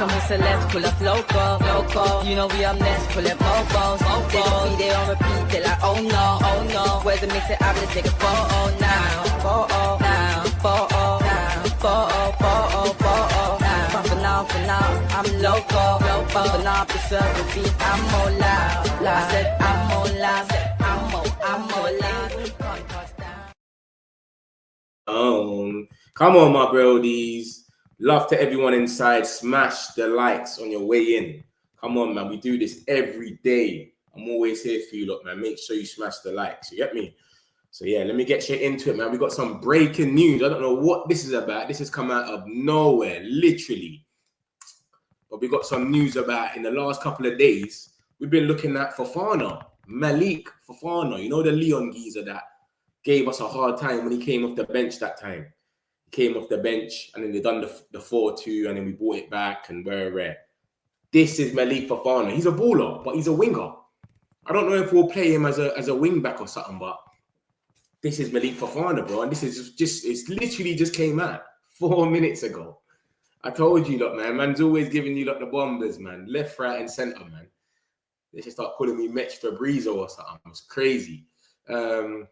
Some celebs pull up loco. You know we up next, pull up bobos. They gon' be there on repeat, they like, oh no. Where's the mix it up, let's take a photo now. For now, I'm loco. For now, preserve the beat, I'm more loud. I said I'm more loud, I'm more loud. Come on, my brodies. Love to everyone inside. Smash the likes on your way in. Come on, man. We do this every day. I'm always here for you, look, man. Make sure you smash the likes. You get me? So, yeah, let me get straight into it, man. We got some breaking news. I don't know what this is about. This has come out of nowhere, literally. But we got some news about in the last couple of days. We've been looking at Fofana, Malick Fofana. You know the Leon geezer that gave us a hard time when he came off the bench that time. He came off the bench and then they done the 4-2 and then we brought it back and rare. This is Malick Fofana. He's a baller, but he's a winger. I don't know if we'll play him as a wing back or something, but this is Malick Fofana, bro. And this is it's literally just came out 4 minutes ago. I told you, look, man. Man's always giving you, the bombers, man. Left, right, and centre, man. They should start calling me Fabrizio or something. It's crazy. Clear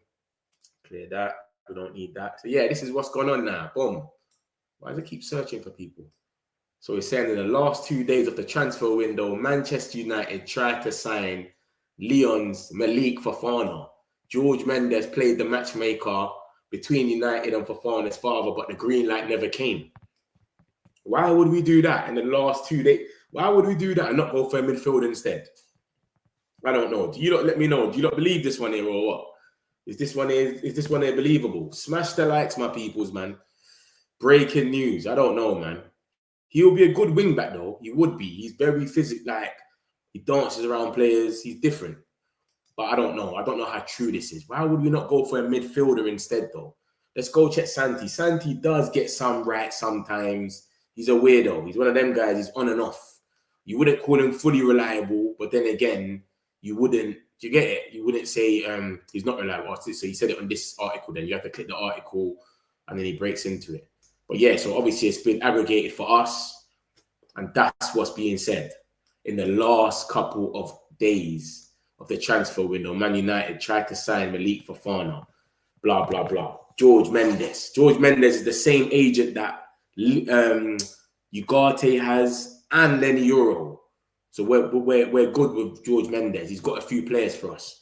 that. We don't need that. So, yeah, this is what's going on now. Boom. Why does it keep searching for people? So, we're saying in the last 2 days of the transfer window, Manchester United tried to sign Lyon's Malick Fofana. George Mendes played the matchmaker between United and Fofana's father, but the green light never came. Why would we do that in the last 2 days? Why would we do that and not go for a midfield instead? I don't know. Do you not let me know? Do you not believe this one here or what? Is this one here believable? Smash the likes, my peoples, man. Breaking news. I don't know, man. He'll be a good wing back though. He would be. He's very physical. Like he dances around players. He's different. But I don't know. I don't know how true this is. Why would we not go for a midfielder instead though? Let's go check Santi. Santi does get some right sometimes. He's a weirdo. He's one of them guys. He's on and off. You wouldn't call him fully reliable, but then again, you wouldn't. Do you get it? You wouldn't say he's not reliable. So he said it on this article. Then you have to click the article, and then he breaks into it. But yeah, so obviously it's been aggregated for us, and that's what's being said in the last couple of days of the transfer window. Man United tried to sign Malick Fofana. Blah blah blah. George Mendes. George Mendes is the same agent that Ugarte has and Lenny Euro. So we're good with George Mendes. He's got a few players for us.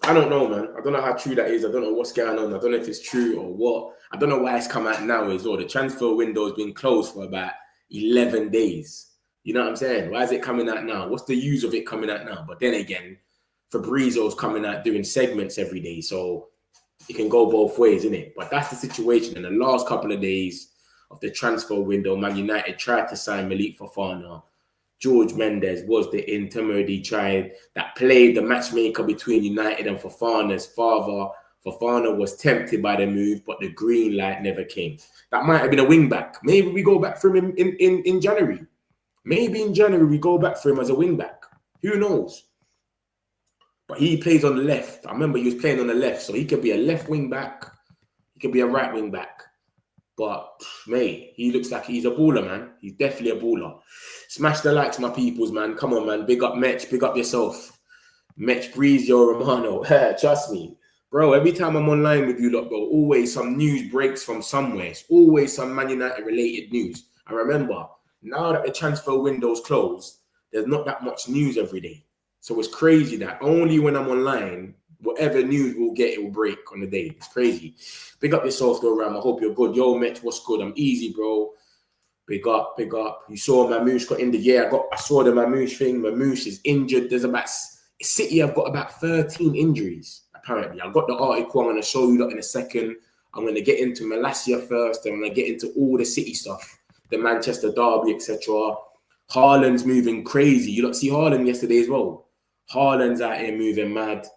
I don't know, man. I don't know how true that is. I don't know what's going on. I don't know if it's true or what. I don't know why it's come out now as well. The transfer window has been closed for about 11 days. You know what I'm saying? Why is it coming out now? What's the use of it coming out now? But then again, Fabrizio's coming out doing segments every day. So it can go both ways, innit? But that's the situation. In the last couple of days of the transfer window, Man United tried to sign Malick Fofana. George Mendes was the intermediary that played the matchmaker between United and Fofana's father. Fofana was tempted by the move, but the green light never came. That might have been a wing back. Maybe we go back for him in January. Maybe in January we go back for him as a wing back. Who knows? But he plays on the left. I remember he was playing on the left, so he could be a left wing back. He could be a right wing back. But, mate, he looks like he's a baller, man. He's definitely a baller. Smash the likes, my peoples, man. Come on, man. Big up Metch. Big up yourself. Metch Brizio Romano. Trust me. Bro, every time I'm online with you lot, bro, always some news breaks from somewhere. It's always some Man United-related news. And remember, now that the transfer window's closed, there's not that much news every day. So it's crazy that only when I'm online, whatever news we'll get, it will break on the day. It's crazy. Big up yourself, though, Ram. I hope you're good. Yo, Metch, what's good? I'm easy, bro. Big up, big up. You saw Marmoush got in the year. I saw the Marmoush thing. Marmoush is injured. There's about City have got about 13 injuries, apparently. I've got the article. I'm going to show you that in a second. I'm going to get into Malacia first. I'm going to get into all the City stuff, the Manchester derby, etc. Haaland's moving crazy. You don't see Haaland yesterday as well. Haaland's out here moving mad.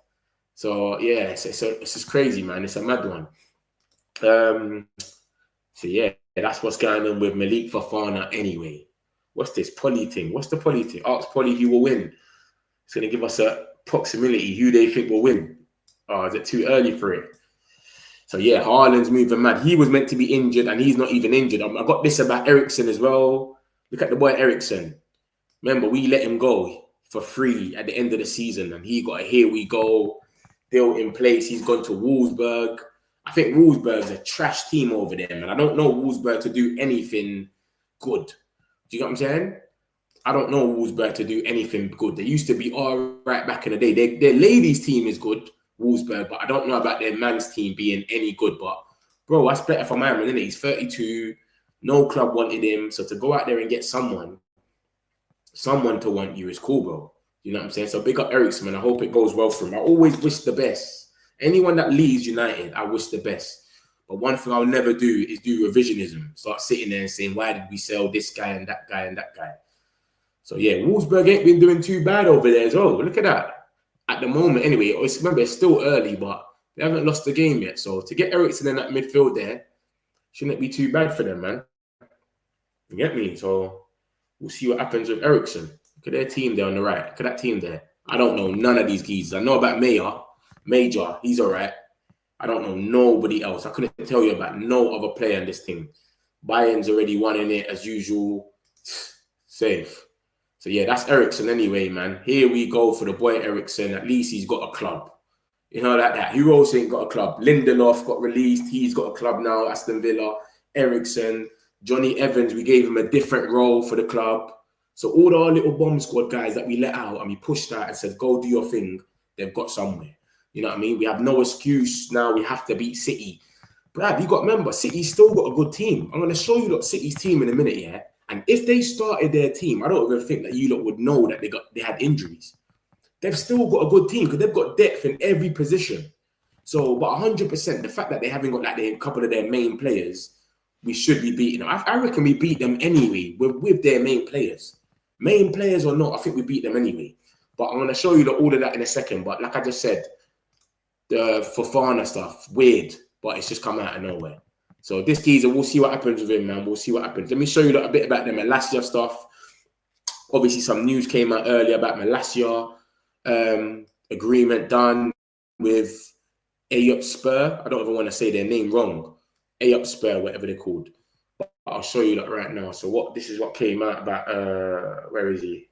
So, yeah, it's just crazy, man. It's a mad one. So, yeah, that's what's going on with Malick Fofana anyway. What's this Polly thing? What's the Polly thing? Ask Polly who will win. It's going to give us a proximity who they think will win. Oh, is it too early for it? So, yeah, Haaland's moving mad. He was meant to be injured, and he's not even injured. I got this about Eriksen as well. Look at the boy Eriksen. Remember, we let him go for free at the end of the season, and he got a here we go deal in place. He's gone to Wolfsburg. I think Wolfsburg's a trash team over there, man. I don't know Wolfsburg to do anything good. Do you get what I'm saying? I don't know Wolfsburg to do anything good. They used to be all right back in the day. Their ladies' team is good, Wolfsburg, but I don't know about their man's team being any good. But, bro, that's better for my man, isn't it? He's 32. No club wanted him. So to go out there and get someone to want you is cool, bro. You know what I'm saying? So big up Eriksen, man. I hope it goes well for him. I always wish the best. Anyone that leaves United, I wish the best. But one thing I'll never do is do revisionism. Start sitting there and saying, why did we sell this guy and that guy and that guy? So, yeah, Wolfsburg ain't been doing too bad over there as well. Look at that. At the moment, anyway, remember, it's still early, but they haven't lost the game yet. So to get Eriksen in that midfield there, shouldn't be too bad for them, man. You get me? So we'll see what happens with Eriksen. Look at their team there on the right. Look at that team there. I don't know none of these geezers. I know about Major. He's all right. I don't know nobody else. I couldn't tell you about no other player in this team. Bayern's already won in it as usual. Safe. So, yeah, that's Eriksen anyway, man. Here we go for the boy Eriksen. At least he's got a club. You know, like that. Heroes ain't got a club. Lindelof got released. He's got a club now. Aston Villa. Eriksen. Johnny Evans, we gave him a different role for the club. So all our little bomb squad guys that we let out and we pushed out and said, go do your thing, they've got somewhere. You know what I mean? We have no excuse now. We have to beat City. Brad, you got to remember, City's still got a good team. I'm going to show you lot City's team in a minute, yeah? And if they started their team, I don't even think that you lot would know that they had injuries. They've still got a good team because they've got depth in every position. So, but 100%, the fact that they haven't got like a couple of their main players, we should be beating them. I reckon we beat them anyway with their main players. Main players or not, I think we beat them anyway. But I'm going to show you all of that in a second. But like I just said, the Fofana stuff, weird, but it's just come out of nowhere. So this geezer, we'll see what happens with him, man. We'll see what happens. Let me show you a bit about the Malacia stuff. Obviously, some news came out earlier about Malacia. Agreement done with Ayop Spur. I don't even want to say their name wrong. Ayop Spur, whatever they're called. But I'll show you that right now. So this is what came out about, where is he?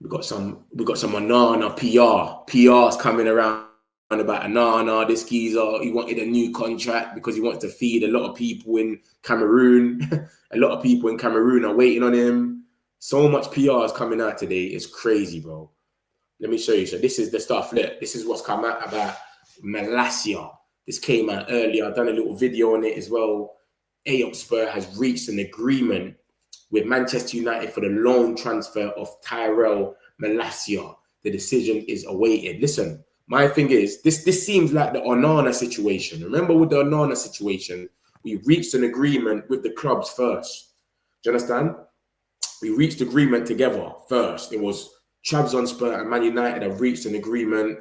We got some Onana PR. PR's coming around about Onana. This geezer, he wanted a new contract because he wants to feed a lot of people in Cameroon. A lot of people in Cameroon are waiting on him. So much PR is coming out today. It's crazy, bro. Let me show you. So this is the stuff. Look, this is what's come out about Malacia. This came out earlier. I've done a little video on it as well. Ayop Spur has reached an agreement with Manchester United for the loan transfer of Tyrell Malacia. The decision is awaited. Listen, my thing is, this seems like the Onana situation. Remember with the Onana situation, we reached an agreement with the clubs first. Do you understand? We reached agreement together first. It was Trabzonspor and Man United have reached an agreement,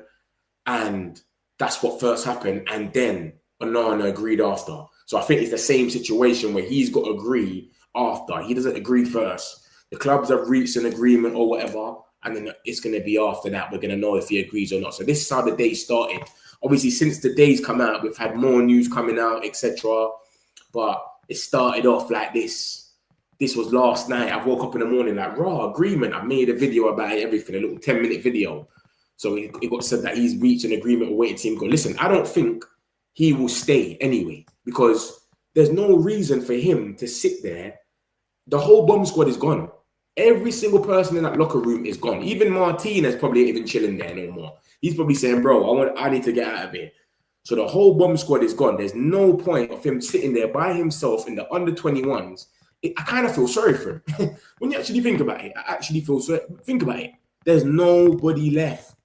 and that's what first happened. And then Onana agreed after. So I think it's the same situation where he's got to agree after. He doesn't agree first. The clubs have reached an agreement or whatever, and then it's going to be after that we're going to know if he agrees or not. So this is how the day started. Obviously, since the day's come out, we've had more news coming out, etc. But it started off like this. This was last night. I woke up in the morning like, raw agreement. I made a video about it, everything, a little 10-minute video. So it got said that he's reached an agreement with waiting team. Go, listen, I don't think he will stay anyway because there's no reason for him to sit there. The whole bomb squad is gone. Every single person in that locker room is gone. Even Martinez probably ain't even chilling there no more. He's probably saying, bro, I need to get out of here. So the whole bomb squad is gone. There's no point of him sitting there by himself in the under-21s. I kind of feel sorry for him. When you actually think about it, I actually feel sorry. Think about it. There's nobody left.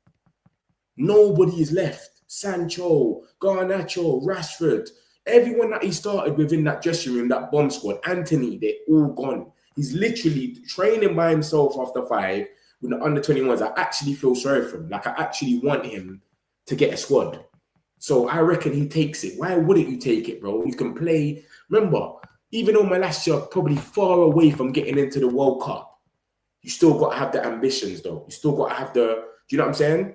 Nobody is left. Sancho, Garnacho, Rashford, everyone that he started within that dressing room, that bomb squad, Anthony, they're all gone. He's literally training by himself after 5 with the under-21s. I actually feel sorry for him. Like, I actually want him to get a squad. So I reckon he takes it. Why wouldn't you take it, bro? You can play. Remember, even though Malacia probably far away from getting into the World Cup, you still got to have the ambitions, though. You still got to have the, do you know what I'm saying?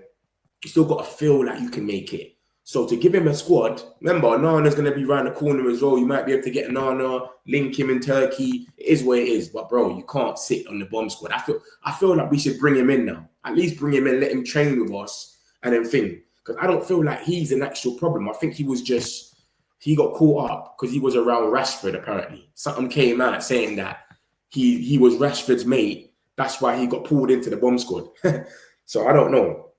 You still got to feel like you can make it. So to give him a squad, remember, Onana's going to be around the corner as well. You might be able to get Onana, link him in Turkey. It is what it is. But, bro, you can't sit on the bomb squad. I feel like we should bring him in now. At least bring him in, let him train with us and then think. Because I don't feel like he's an actual problem. I think he got caught up because he was around Rashford, apparently. Something came out saying that he was Rashford's mate. That's why he got pulled into the bomb squad. So I don't know.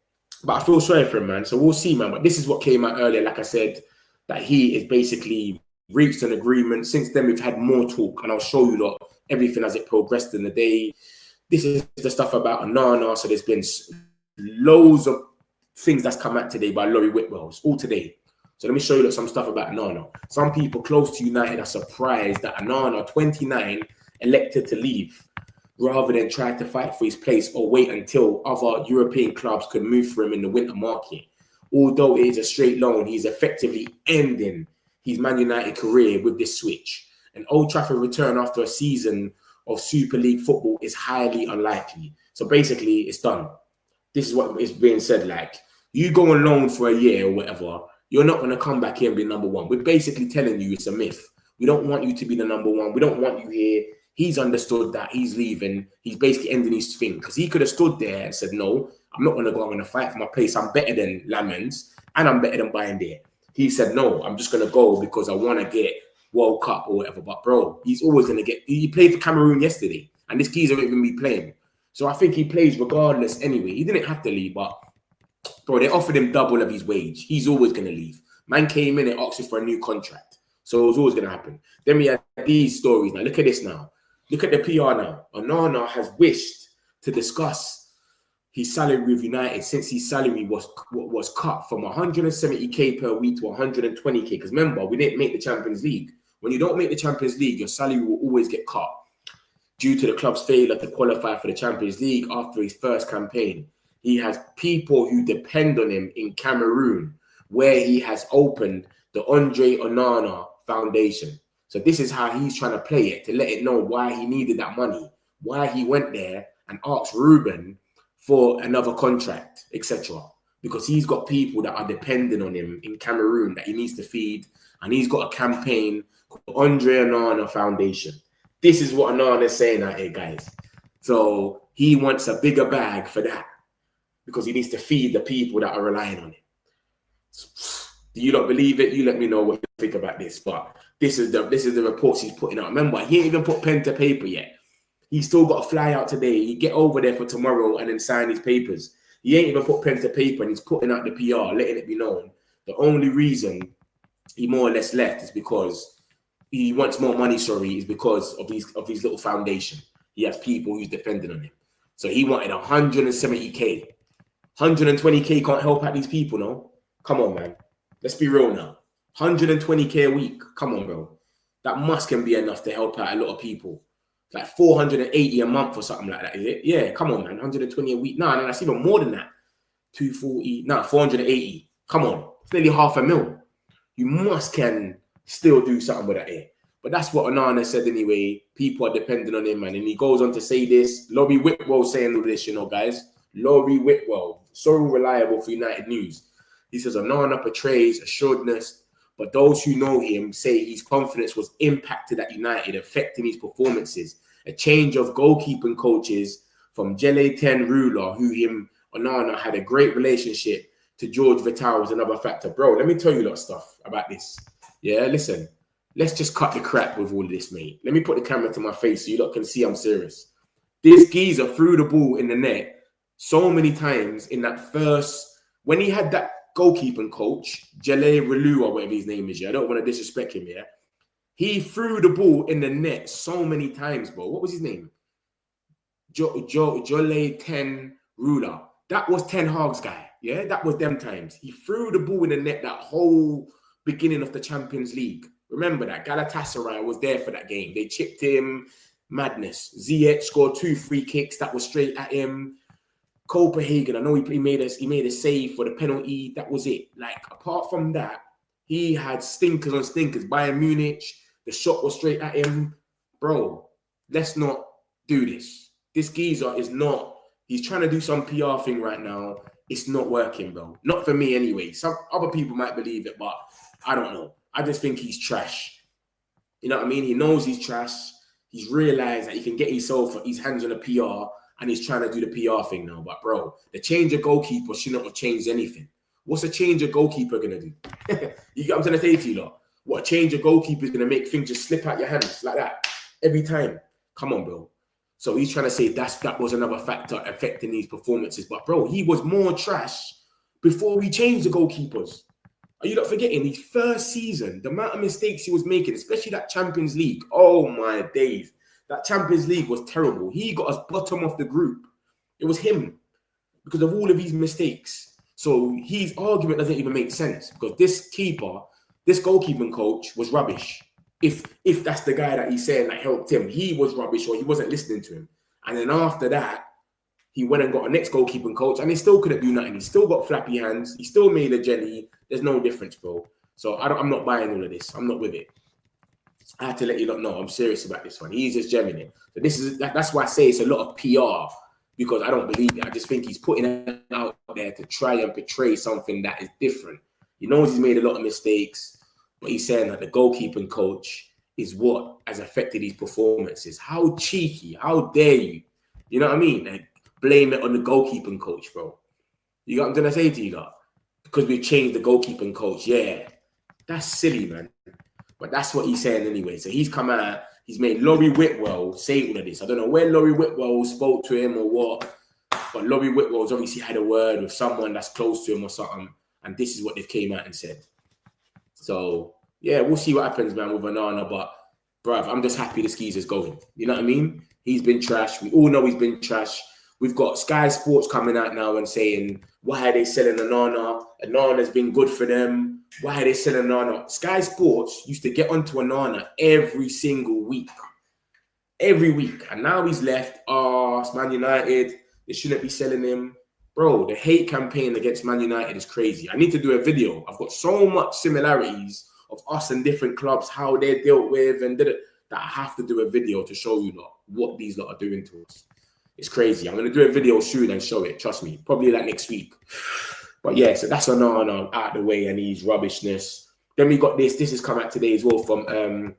But I feel sorry for him, man. So we'll see, man. But this is what came out earlier, like I said, that he is basically reached an agreement. Since then, we've had more talk, and I'll show you lot everything as it progressed in the day. This is the stuff about Onana. So there's been loads of things that's come out today by Laurie Whitwell. It's all today. So let me show you some stuff about Onana. Some people close to United are surprised that Onana, 29, elected to leave, rather than try to fight for his place or wait until other European clubs could move for him in the winter market. Although it is a straight loan, he's effectively ending his Man United career with this switch. An Old Trafford return after a season of Super League football is highly unlikely. So basically, it's done. This is what is being said, like, you go on loan for a year or whatever, you're not going to come back here and be number one. We're basically telling you it's a myth. We don't want you to be the number one. We don't want you here. He's understood that he's leaving. He's basically ending his thing because he could have stood there and said, no, I'm not going to go. I'm going to fight for my place. I'm better than Lammens and I'm better than buying there. He said, no, I'm just going to go because I want to get World Cup or whatever. But, bro, he's always going to get... He played for Cameroon yesterday and this geezer won't even be playing. So I think he plays regardless anyway. He didn't have to leave, but, bro, they offered him double of his wage. He's always going to leave. Man came in and asked for a new contract. So it was always going to happen. Then we had these stories. Now, look at this now. Look at the PR now. Onana has wished to discuss his salary with United since his salary was cut from 170k per week to 120k. Because remember, we didn't make the Champions League. When you don't make the Champions League, your salary will always get cut due to the club's failure to qualify for the Champions League after his first campaign. He has people who depend on him in Cameroon, where he has opened the Andre Onana Foundation. So this is how he's trying to play it, to let it know why he needed that money, why he went there and asked Ruben for another contract, etc. Because he's got people that are dependent on him in Cameroon that he needs to feed, and he's got a campaign called Andre Onana Foundation. This is what Onana is saying out here, guys. So he wants a bigger bag for that because he needs to feed the people that are relying on him. Do you not believe it? You let me know what you think about this. But this is the reports he's putting out. Remember, he ain't even put pen to paper yet. He's still got to fly out today. He get over there for tomorrow and then sign his papers. He ain't even put pen to paper and he's putting out the PR, letting it be known. The only reason he more or less left is because he wants more money, is because of his little foundation. He has people who's depending on him. So he wanted 170k. 120k can't help out these people, no? Come on, man. Let's be real now. 120k a week. Come on, bro. That can be enough to help out a lot of people. Like 480 a month or something like that, is it? Yeah, come on, man. 120 a week. No, that's even more than that. 240. No, 480. Come on. It's nearly $500,000. You can still do something with that here. But that's what Onana said anyway. People are dependent on him, man. And he goes on to say this. Laurie Whitwell saying all this, guys. Laurie Whitwell. So reliable for United News. He says, Onana portrays assuredness, but those who know him say his confidence was impacted at United, affecting his performances. A change of goalkeeping coaches from Jelle Ten Ruler, Onana had a great relationship, to George Vital was another factor. Bro, let me tell you a lot of stuff about this. Yeah, listen. Let's just cut the crap with all of this, mate. Let me put the camera to my face so you lot can see I'm serious. This geezer threw the ball in the net so many times in that first... When he had that goalkeeping coach, Jelle Relu or whatever his name is, I don't want to disrespect him, yeah? He threw the ball in the net so many times, bro. What was his name? Jole Ten Ruler. That was Ten Hag's guy, yeah? That was them times. He threw the ball in the net that whole beginning of the Champions League. Remember that. Galatasaray was there for that game. They chipped him. Madness. Ziyech scored 2 free kicks that were straight at him. Copenhagen, I know he made a save for the penalty. That was it. Like, apart from that, he had stinkers on stinkers. Bayern Munich, the shot was straight at him. Bro, let's not do this. This geezer is not... He's trying to do some PR thing right now. it's not working, bro. Not for me anyway. Some other people might believe it, but I don't know. I just think he's trash. You know what I mean? He knows he's trash. He's realized that he can get his hands on a PR, and he's trying to do the PR thing now. But bro, the change of goalkeeper should not have changed anything. What's a change of goalkeeper gonna do? You get what I'm trying to say to you, lot? What a change of goalkeeper is gonna make things just slip out your hands like that every time? Come on, bro. So he's trying to say that was another factor affecting these performances. But bro, he was more trash before we changed the goalkeepers. Are you not forgetting his first season, the amount of mistakes he was making, especially that Champions League? Oh my days. That Champions League was terrible. He got us bottom of the group. It was him because of all of these mistakes. So his argument doesn't even make sense because this goalkeeping coach was rubbish. If that's the guy that he's saying that helped him, he was rubbish or he wasn't listening to him. And then after that, he went and got a next goalkeeping coach and he still couldn't do nothing. He still got flappy hands. He still made a jelly. There's no difference, bro. So I'm not buying all of this. I'm not with it. I had to let you lot know I'm serious about this one. He's just gemming it. So that's why I say it's a lot of PR because I don't believe it. I just think he's putting it out there to try and portray something that is different. He knows he's made a lot of mistakes, but he's saying that the goalkeeping coach is what has affected his performances. How cheeky, how dare you? You know what I mean? Like, blame it on the goalkeeping coach, bro. You got what I'm trying to say to you, lot? Because we changed the goalkeeping coach. Yeah, that's silly, man. But that's what he's saying anyway. So he's come out, he's made Laurie Whitwell say all of this. I don't know where Laurie Whitwell spoke to him or what, but Laurie Whitwell's obviously had a word with someone that's close to him or something, and this is what they've came out and said. So, yeah, we'll see what happens, man, with Onana, but, bruv, I'm just happy the skeezer's going. You know what I mean? He's been trash. We all know he's been trash. We've got Sky Sports coming out now and saying, why are they selling Onana? Onana's been good for them. Why are they selling Onana? Sky Sports used to get onto Onana every single week. Every week. And now he's left. Oh, it's Man United. They shouldn't be selling him. Bro, the hate campaign against Man United is crazy. I need to do a video. I've got so much similarities of us and different clubs, how they're dealt with, and that I have to do a video to show you lot what these lot are doing to us. It's crazy. I'm going to do a video soon and show it. Trust me. Probably like next week. But yeah, so that's Onana out of the way and his rubbishness. Then we got this. This has come out today as well from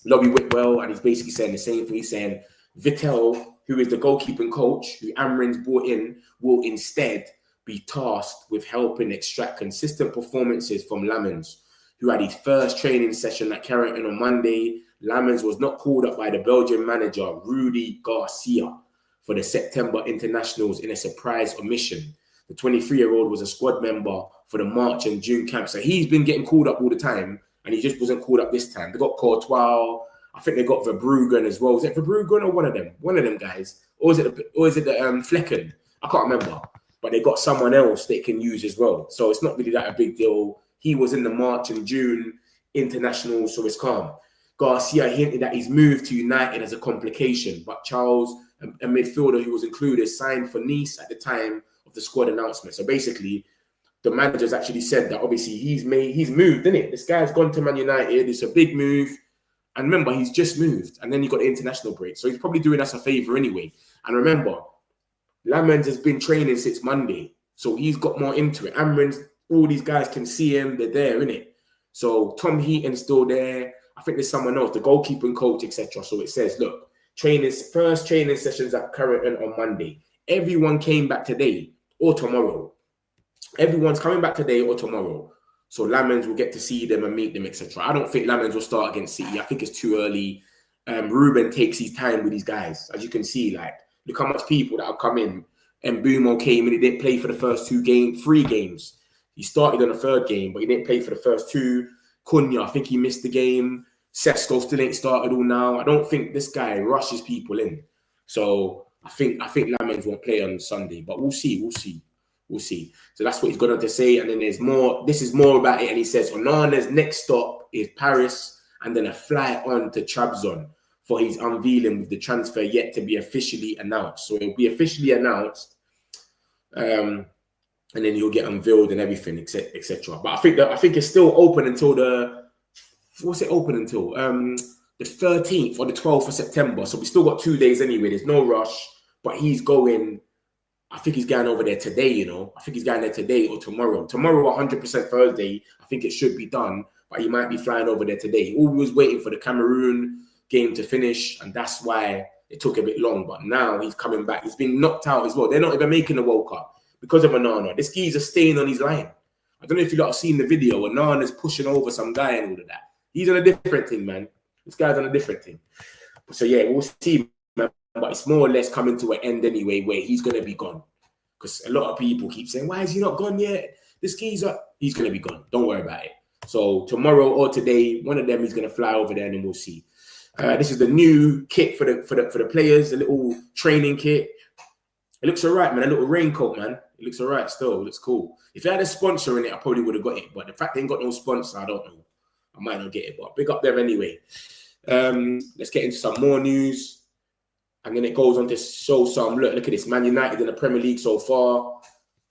Laurie Whitwell. And he's basically saying the same thing. He's saying Vittel, who is the goalkeeping coach, who Amrin's brought in, will instead be tasked with helping extract consistent performances from Lammens, who had his first training session at Carrington on Monday. Lammens was not called up by the Belgian manager, Rudy Garcia, for the September internationals in a surprise omission. The 23-year-old was a squad member for the March and June camp. So he's been getting called up all the time, and he just wasn't called up this time. They got Courtois. I think they got Verbruggen as well. Is it Verbruggen or one of them? One of them guys. Or is it the Flecken? I can't remember. But they got someone else they can use as well. So it's not really that a big deal. He was in the March and June internationals, so it's calm. Garcia hinted that he's moved to United as a complication, but Charles, a midfielder who was included, signed for Nice at the time of the squad announcement. So basically, the manager's actually said that obviously he's moved, isn't it? This guy's gone to Man United. It's a big move. And remember, he's just moved. And then he got the international break. So he's probably doing us a favour anyway. And remember, Lammens has been training since Monday. So he's got more into it. Amrin's, all these guys can see him. They're there, innit? So Tom Heaton's still there. I think there's someone else, the goalkeeping coach, etc. So it says, look, first training sessions at Carrington on Monday. Everyone came back today or tomorrow. Everyone's coming back today or tomorrow. So Lammens will get to see them and meet them, etc. I don't think Lammens will start against City. I think it's too early. Ruben takes his time with these guys. As you can see, like, look how much people that have come in. And Mbumo came and he didn't play for the first three games. He started on the third game, but he didn't play for the first two. Cunha, I think he missed the game. Sesko still ain't started all now. I don't think this guy rushes people in. So I think Lammens won't play on Sunday, but we'll see. So that's what he's going on to say. And then there's more. This is more about it. And he says Onana's next stop is Paris and then a flight on to Trabzon for his unveiling with the transfer yet to be officially announced. So it'll be officially announced. And then he'll get unveiled and everything, etc. But I think it's still open until what's it open until? The 13th or the 12th of September. So we still got 2 days anyway. There's no rush, but he's going I think he's going over there today, you know. I think he's going there today or tomorrow. Tomorrow, 100% Thursday. I think it should be done, but he might be flying over there today. He always waiting for the Cameroon game to finish, and that's why it took a bit long. But now he's coming back. He's been knocked out as well. They're not even making the World Cup because of Onana. This geezer's staying on his line. I don't know if you lot have seen the video. Onana's pushing over some guy and all of that. He's on a different thing, man. This guy's on a different thing. So yeah, we'll see, man. But it's more or less coming to an end anyway, where he's going to be gone. Because a lot of people keep saying, why is he not gone yet? This geezer, he's going to be gone. Don't worry about it. So tomorrow or today, one of them is going to fly over there and then we'll see. This is the new kit for the players, the little training kit. It looks all right, man. A little raincoat, man. It looks all right still. It looks cool. If it had a sponsor in it, I probably would have got it. But the fact they ain't got no sponsor, I don't know. I might not get it, but big up there anyway. Let's get into some more news. And then it goes on to show some, look at this, Man United in the Premier League so far.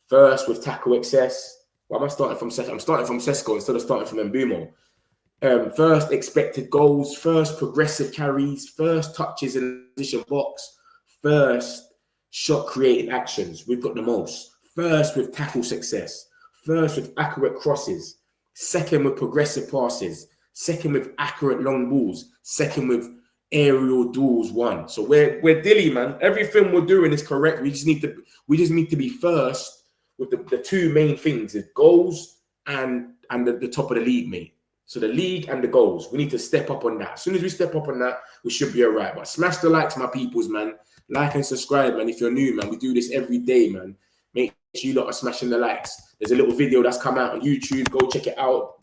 First with tackle excess. Why am I starting from Sesko? I'm starting from Sesko instead of starting from Mbumo. First expected goals, first progressive carries, first touches in the position box, first shot creating actions. We've got the most. First with tackle success, first with accurate crosses, second with progressive passes, second with accurate long balls, second with aerial duels won. So we're dilly, man. Everything we're doing is correct. We just need to be first with the two main things: is goals and the top of the league, mate. So the league and the goals. We need to step up on that. As soon as we step up on that, we should be all right. But smash the likes, my peoples, man. Like and subscribe, man. If you're new, man, we do this every day, man. Make sure you lot are smashing the likes. There's a little video that's come out on YouTube. Go check it out.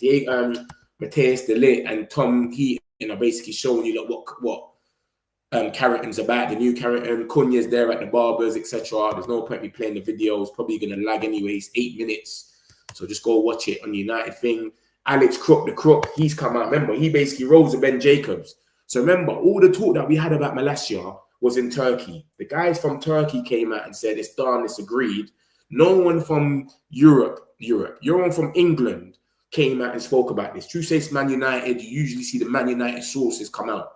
Matthias Dalot and Tom Heaton are basically showing you like what Carrington's about, the new Carrington. Cunha's there at the barbers, etc. There's no point me playing the video. It's probably going to lag anyways. 8 minutes. So just go watch it on the United thing. Alex Crook, the Crook, he's come out. Remember, he basically rose to Ben Jacobs. So remember, all the talk that we had about Malacia was in Turkey. The guys from Turkey came out and said, it's done, it's agreed. No one from Europe, no one from England came out and spoke about this. True says Man United, you usually see the Man United sources come out.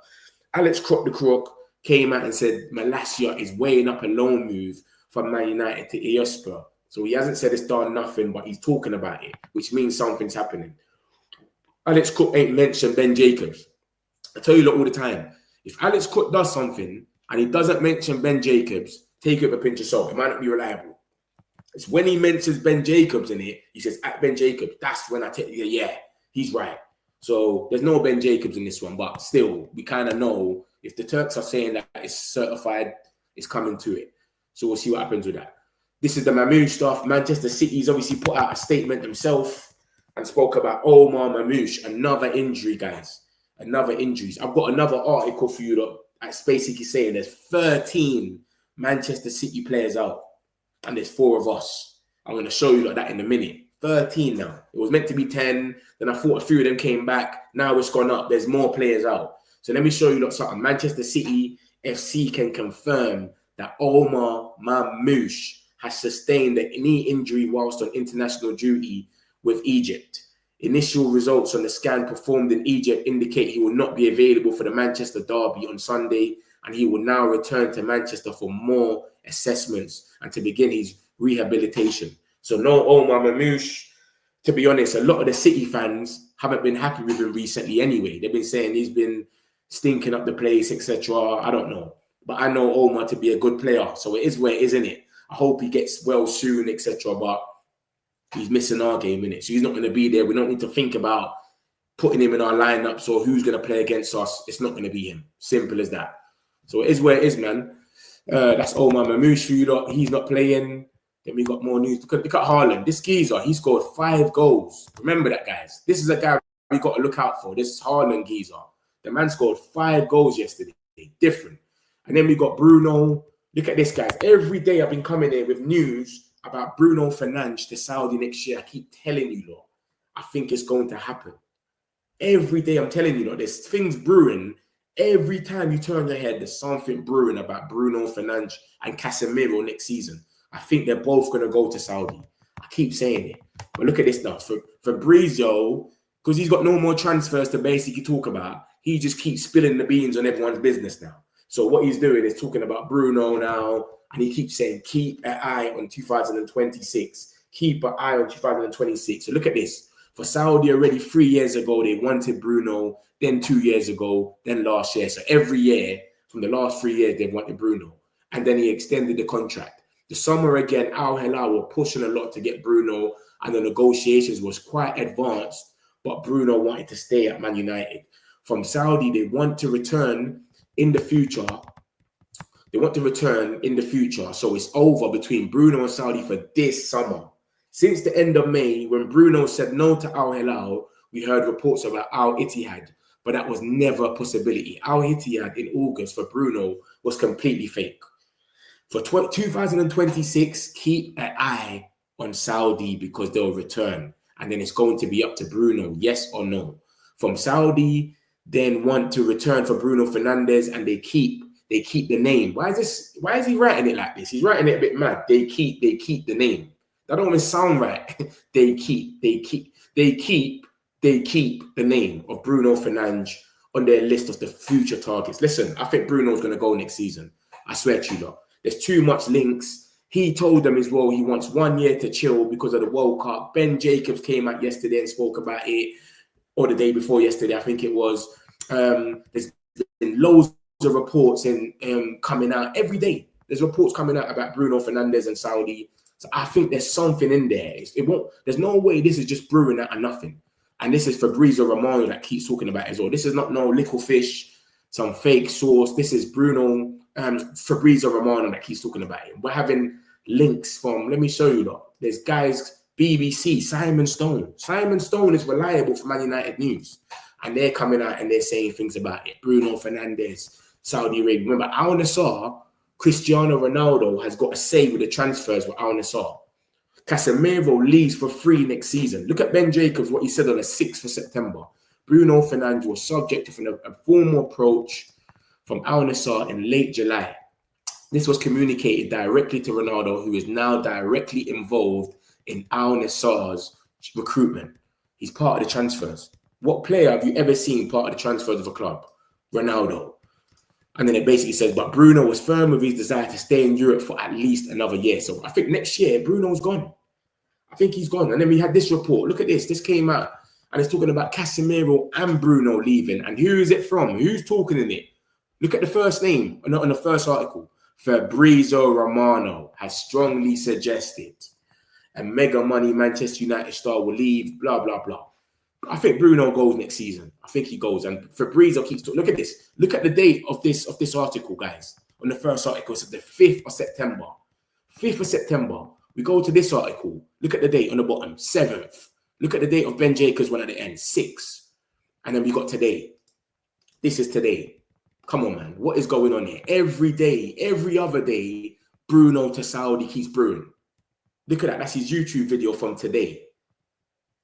Alex Crook, the Crook, came out and said Malacia is weighing up a loan move from Man United to Eosper. So he hasn't said it's done nothing, but he's talking about it, which means something's happening. Alex Cook ain't mentioned Ben Jacobs. I tell you lot all the time, if Alex Cook does something and he doesn't mention Ben Jacobs, take it with a pinch of salt. It might not be reliable. It's when he mentions Ben Jacobs in it, he says, at Ben Jacobs, that's when I tell you, yeah, he's right. So there's no Ben Jacobs in this one, but still, we kind of know if the Turks are saying that it's certified, it's coming to it. So we'll see what happens with that. This is the Marmoush stuff. Manchester City's obviously put out a statement themselves and spoke about Marmoush, another injury, guys. Another injuries. I've got another article for you that it's basically saying there's 13 Manchester City players out and there's 4 of us. I'm going to show you that in a minute. 13 now. It was meant to be 10. Then I thought a few of them came back. Now it's gone up. There's more players out. So let me show you something. Manchester City FC can confirm that Marmoush has sustained a knee injury whilst on international duty with Egypt. Initial results on the scan performed in Egypt indicate he will not be available for the Manchester derby on Sunday, and he will now return to Manchester for more assessments and to begin his rehabilitation. So no Marmoush. To be honest, a lot of the City fans haven't been happy with him recently anyway. They've been saying he's been stinking up the place, etc. I don't know. But I know Omar to be a good player. So it is where it is, isn't it? I hope he gets well soon, etc. But he's missing our game, innit? So he's not going to be there. We don't need to think about putting him in our lineup. So who's going to play against us? It's not going to be him. Simple as that. So it is where it is, man. That's Omar Marmoush for you lot. He's not playing. Then we got more news. Look at Haaland. This geezer, he scored 5 goals. Remember that, guys. This is a guy we got to look out for. This Haaland geezer. The man scored 5 goals yesterday. Different. And then we got Bruno. Look at this, guys. Every day I've been coming here with news about Bruno Fernandes to Saudi next year. I keep telling you, lot, I think it's going to happen. Every day I'm telling you, lot, there's things brewing. Every time you turn your head, there's something brewing about Bruno Fernandes and Casemiro next season. I think they're both going to go to Saudi. I keep saying it. But look at this now. For Fabrizio, because he's got no more transfers to basically talk about, he just keeps spilling the beans on everyone's business now. So what he's doing is talking about Bruno now, and he keeps saying, keep an eye on 2026. Keep an eye on 2026. So look at this. For Saudi already 3 years ago, they wanted Bruno, then 2 years ago, then last year. So every year, from the last 3 years, they've wanted Bruno. And then he extended the contract. The summer again, Al Hilal were pushing a lot to get Bruno, and the negotiations was quite advanced, but Bruno wanted to stay at Man United. From Saudi, they want to return in the future. So it's over between Bruno and Saudi for this summer. Since the end of May, when Bruno said no to Al Hilal, we heard reports about Al Ittihad, but that was never a possibility. Al Ittihad in August for Bruno was completely fake. For 2026, keep an eye on Saudi because they'll return. And then it's going to be up to Bruno, yes or no. From Saudi, then want to return for Bruno Fernandes, and they keep the name. Why is he writing it like this? He's writing it a bit mad. They keep the name. That don't even sound right. They keep the name of Bruno Fernandes on their list of the future targets. Listen, I think Bruno's going to go next season. I swear to you lot. There's too much links. He told them as well he wants 1 year to chill because of the World Cup. Ben Jacobs came out yesterday and spoke about it, or the day before yesterday, I think it was. There's been loads of reports coming out every day. There's reports coming out about Bruno Fernandes and Saudi. So I think there's something in there. There's no way this is just brewing out of nothing. And this is Fabrizio Romano that keeps talking about it as well. This is not no little fish, some fake source. This is Fabrizio Romano that keeps talking about it. We're having links from, let me show you that. There's guys, BBC, Simon Stone. Simon Stone is reliable for Man United news. And they're coming out and they're saying things about it. Bruno Fernandes, Saudi Arabia. Remember, Al Nassr, Cristiano Ronaldo has got a say with the transfers with Al Nassr. Casemiro leaves for free next season. Look at Ben Jacobs, what he said on the 6th of September. Bruno Fernandes was subject to a formal approach from Al Nassr in late July. This was communicated directly to Ronaldo, who is now directly involved in Al Nassr's recruitment. He's part of the transfers. What player have you ever seen part of the transfers of a club? Ronaldo. And then it basically says, but Bruno was firm with his desire to stay in Europe for at least another year. So I think next year, Bruno's gone. I think he's gone. And then we had this report. Look at this. This came out. And it's talking about Casemiro and Bruno leaving. And who is it from? Who's talking in it? Look at the first name on the first article. Fabrizio Romano has strongly suggested a mega money Manchester United star will leave, blah, blah, blah. I think Bruno goes next season. I think he goes. And Fabrizio keeps talking. Look at this. Look at the date of this article, guys. On the first article, it's the 5th of September. 5th of September. We go to this article. Look at the date on the bottom. 7th. Look at the date of Ben Jacobs one at the end. 6th. And then we got today. This is today. Come on, man. What is going on here? Every day, every other day, Bruno to Saudi keeps brewing. Look at that. That's his YouTube video from today.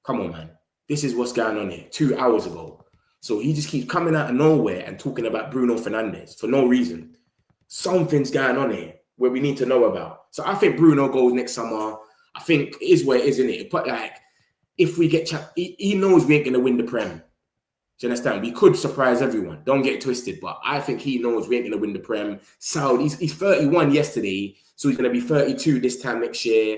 Come on, man. This is what's going on here 2 hours ago. So he just keeps coming out of nowhere and talking about Bruno Fernandes for no reason. Something's going on here where we need to know about. So I think Bruno goes next summer. I think it is where it is, isn't it? But like, if we get, he knows we ain't going to win the Prem. Do you understand? We could surprise everyone. Don't get it twisted. But I think he knows we ain't going to win the Prem. Saudi, he's 31 yesterday. So he's going to be 32 this time next year.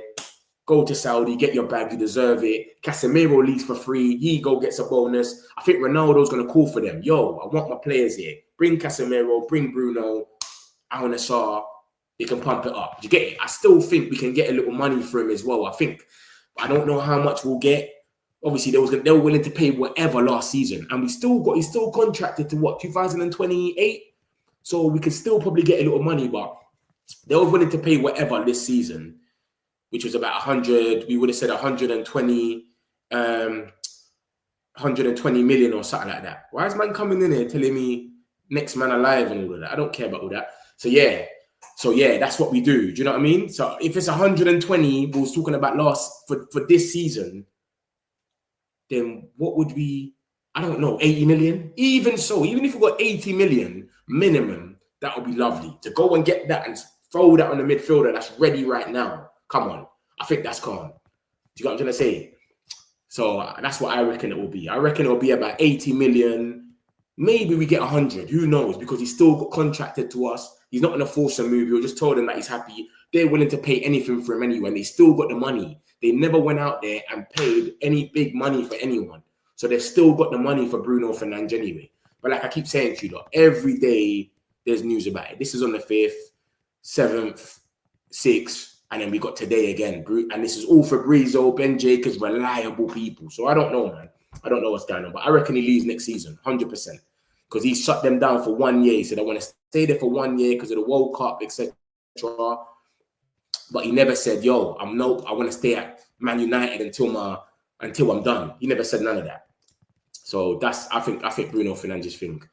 Go to Saudi, get your bag, you deserve it. Casemiro leaves for free. He gets a bonus. I think Ronaldo's going to call for them. Yo, I want my players here. Bring Casemiro, bring Bruno, Al Nassr. They can pump it up. Do you get it? I still think we can get a little money for him as well. I don't know how much we'll get. Obviously, they were willing to pay whatever last season. And he's still contracted to what, 2028? So we can still probably get a little money, but they were willing to pay whatever this season, which was about 100, we would have said 120 million or something like that. Why is man coming in here telling me next man alive and all of that? I don't care about all that. So yeah, that's what we do. Do you know what I mean? So if it's 120, we was talking about for this season, then what would be, I don't know, 80 million? Even so, even if we got 80 million minimum, that would be lovely. To go and get that and throw that on the midfielder that's ready right now. Come on. I think that's calm. Do you get what I'm trying to say? So that's what I reckon it will be. I reckon it will be about 80 million. Maybe we get 100. Who knows? Because he's still got contracted to us. He's not going to force a move. He'll just told them that he's happy. They're willing to pay anything for him anyway. And they still got the money. They never went out there and paid any big money for anyone. So they've still got the money for Bruno Fernandes anyway. But like I keep saying to you, every day there's news about it. This is on the 5th, 7th, 6th. And then we got today again. And this is all Fabrizio, Ben Jacobs, reliable people. So I don't know, man. I don't know what's going on. But I reckon he leaves next season, 100%. Because he shut them down for 1 year. He said, I want to stay there for 1 year because of the World Cup, etc. But he never said, yo, I want to stay at Man United until I'm done. He never said none of that. So that's, I think Bruno Fernandes thing.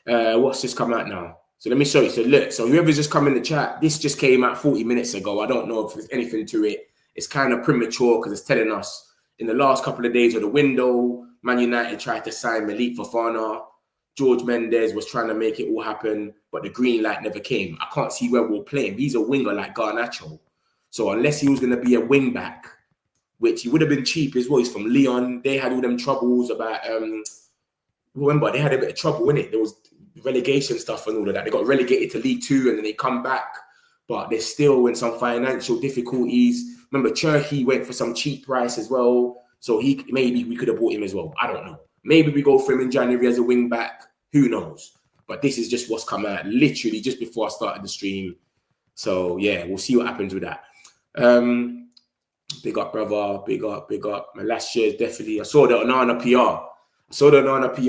What's just come out now? So let me show you. So look, so whoever's just come in the chat, this just came out 40 minutes ago. I don't know if there's anything to it. It's kind of premature because it's telling us in the last couple of days of the window, Man United tried to sign Malick Fofana. George Mendes was trying to make it all happen, but the green light never came. I can't see where we'll play him. He's a winger like Garnacho. So unless he was going to be a wing back, which he would have been cheap as well. He's from Lyon. They had all them troubles about, remember, they had a bit of trouble, innit? There was relegation stuff and all of that. They got relegated to League Two and then they come back, but they're still in some financial difficulties. Remember, Turkey went for some cheap price as well. So maybe we could have bought him as well. I don't know. Maybe we go for him in January as a wing back. Who knows? But this is just what's come out literally just before I started the stream. So yeah, we'll see what happens with that. Big up, brother. Big up. Malacia, definitely. I saw the Onana PR.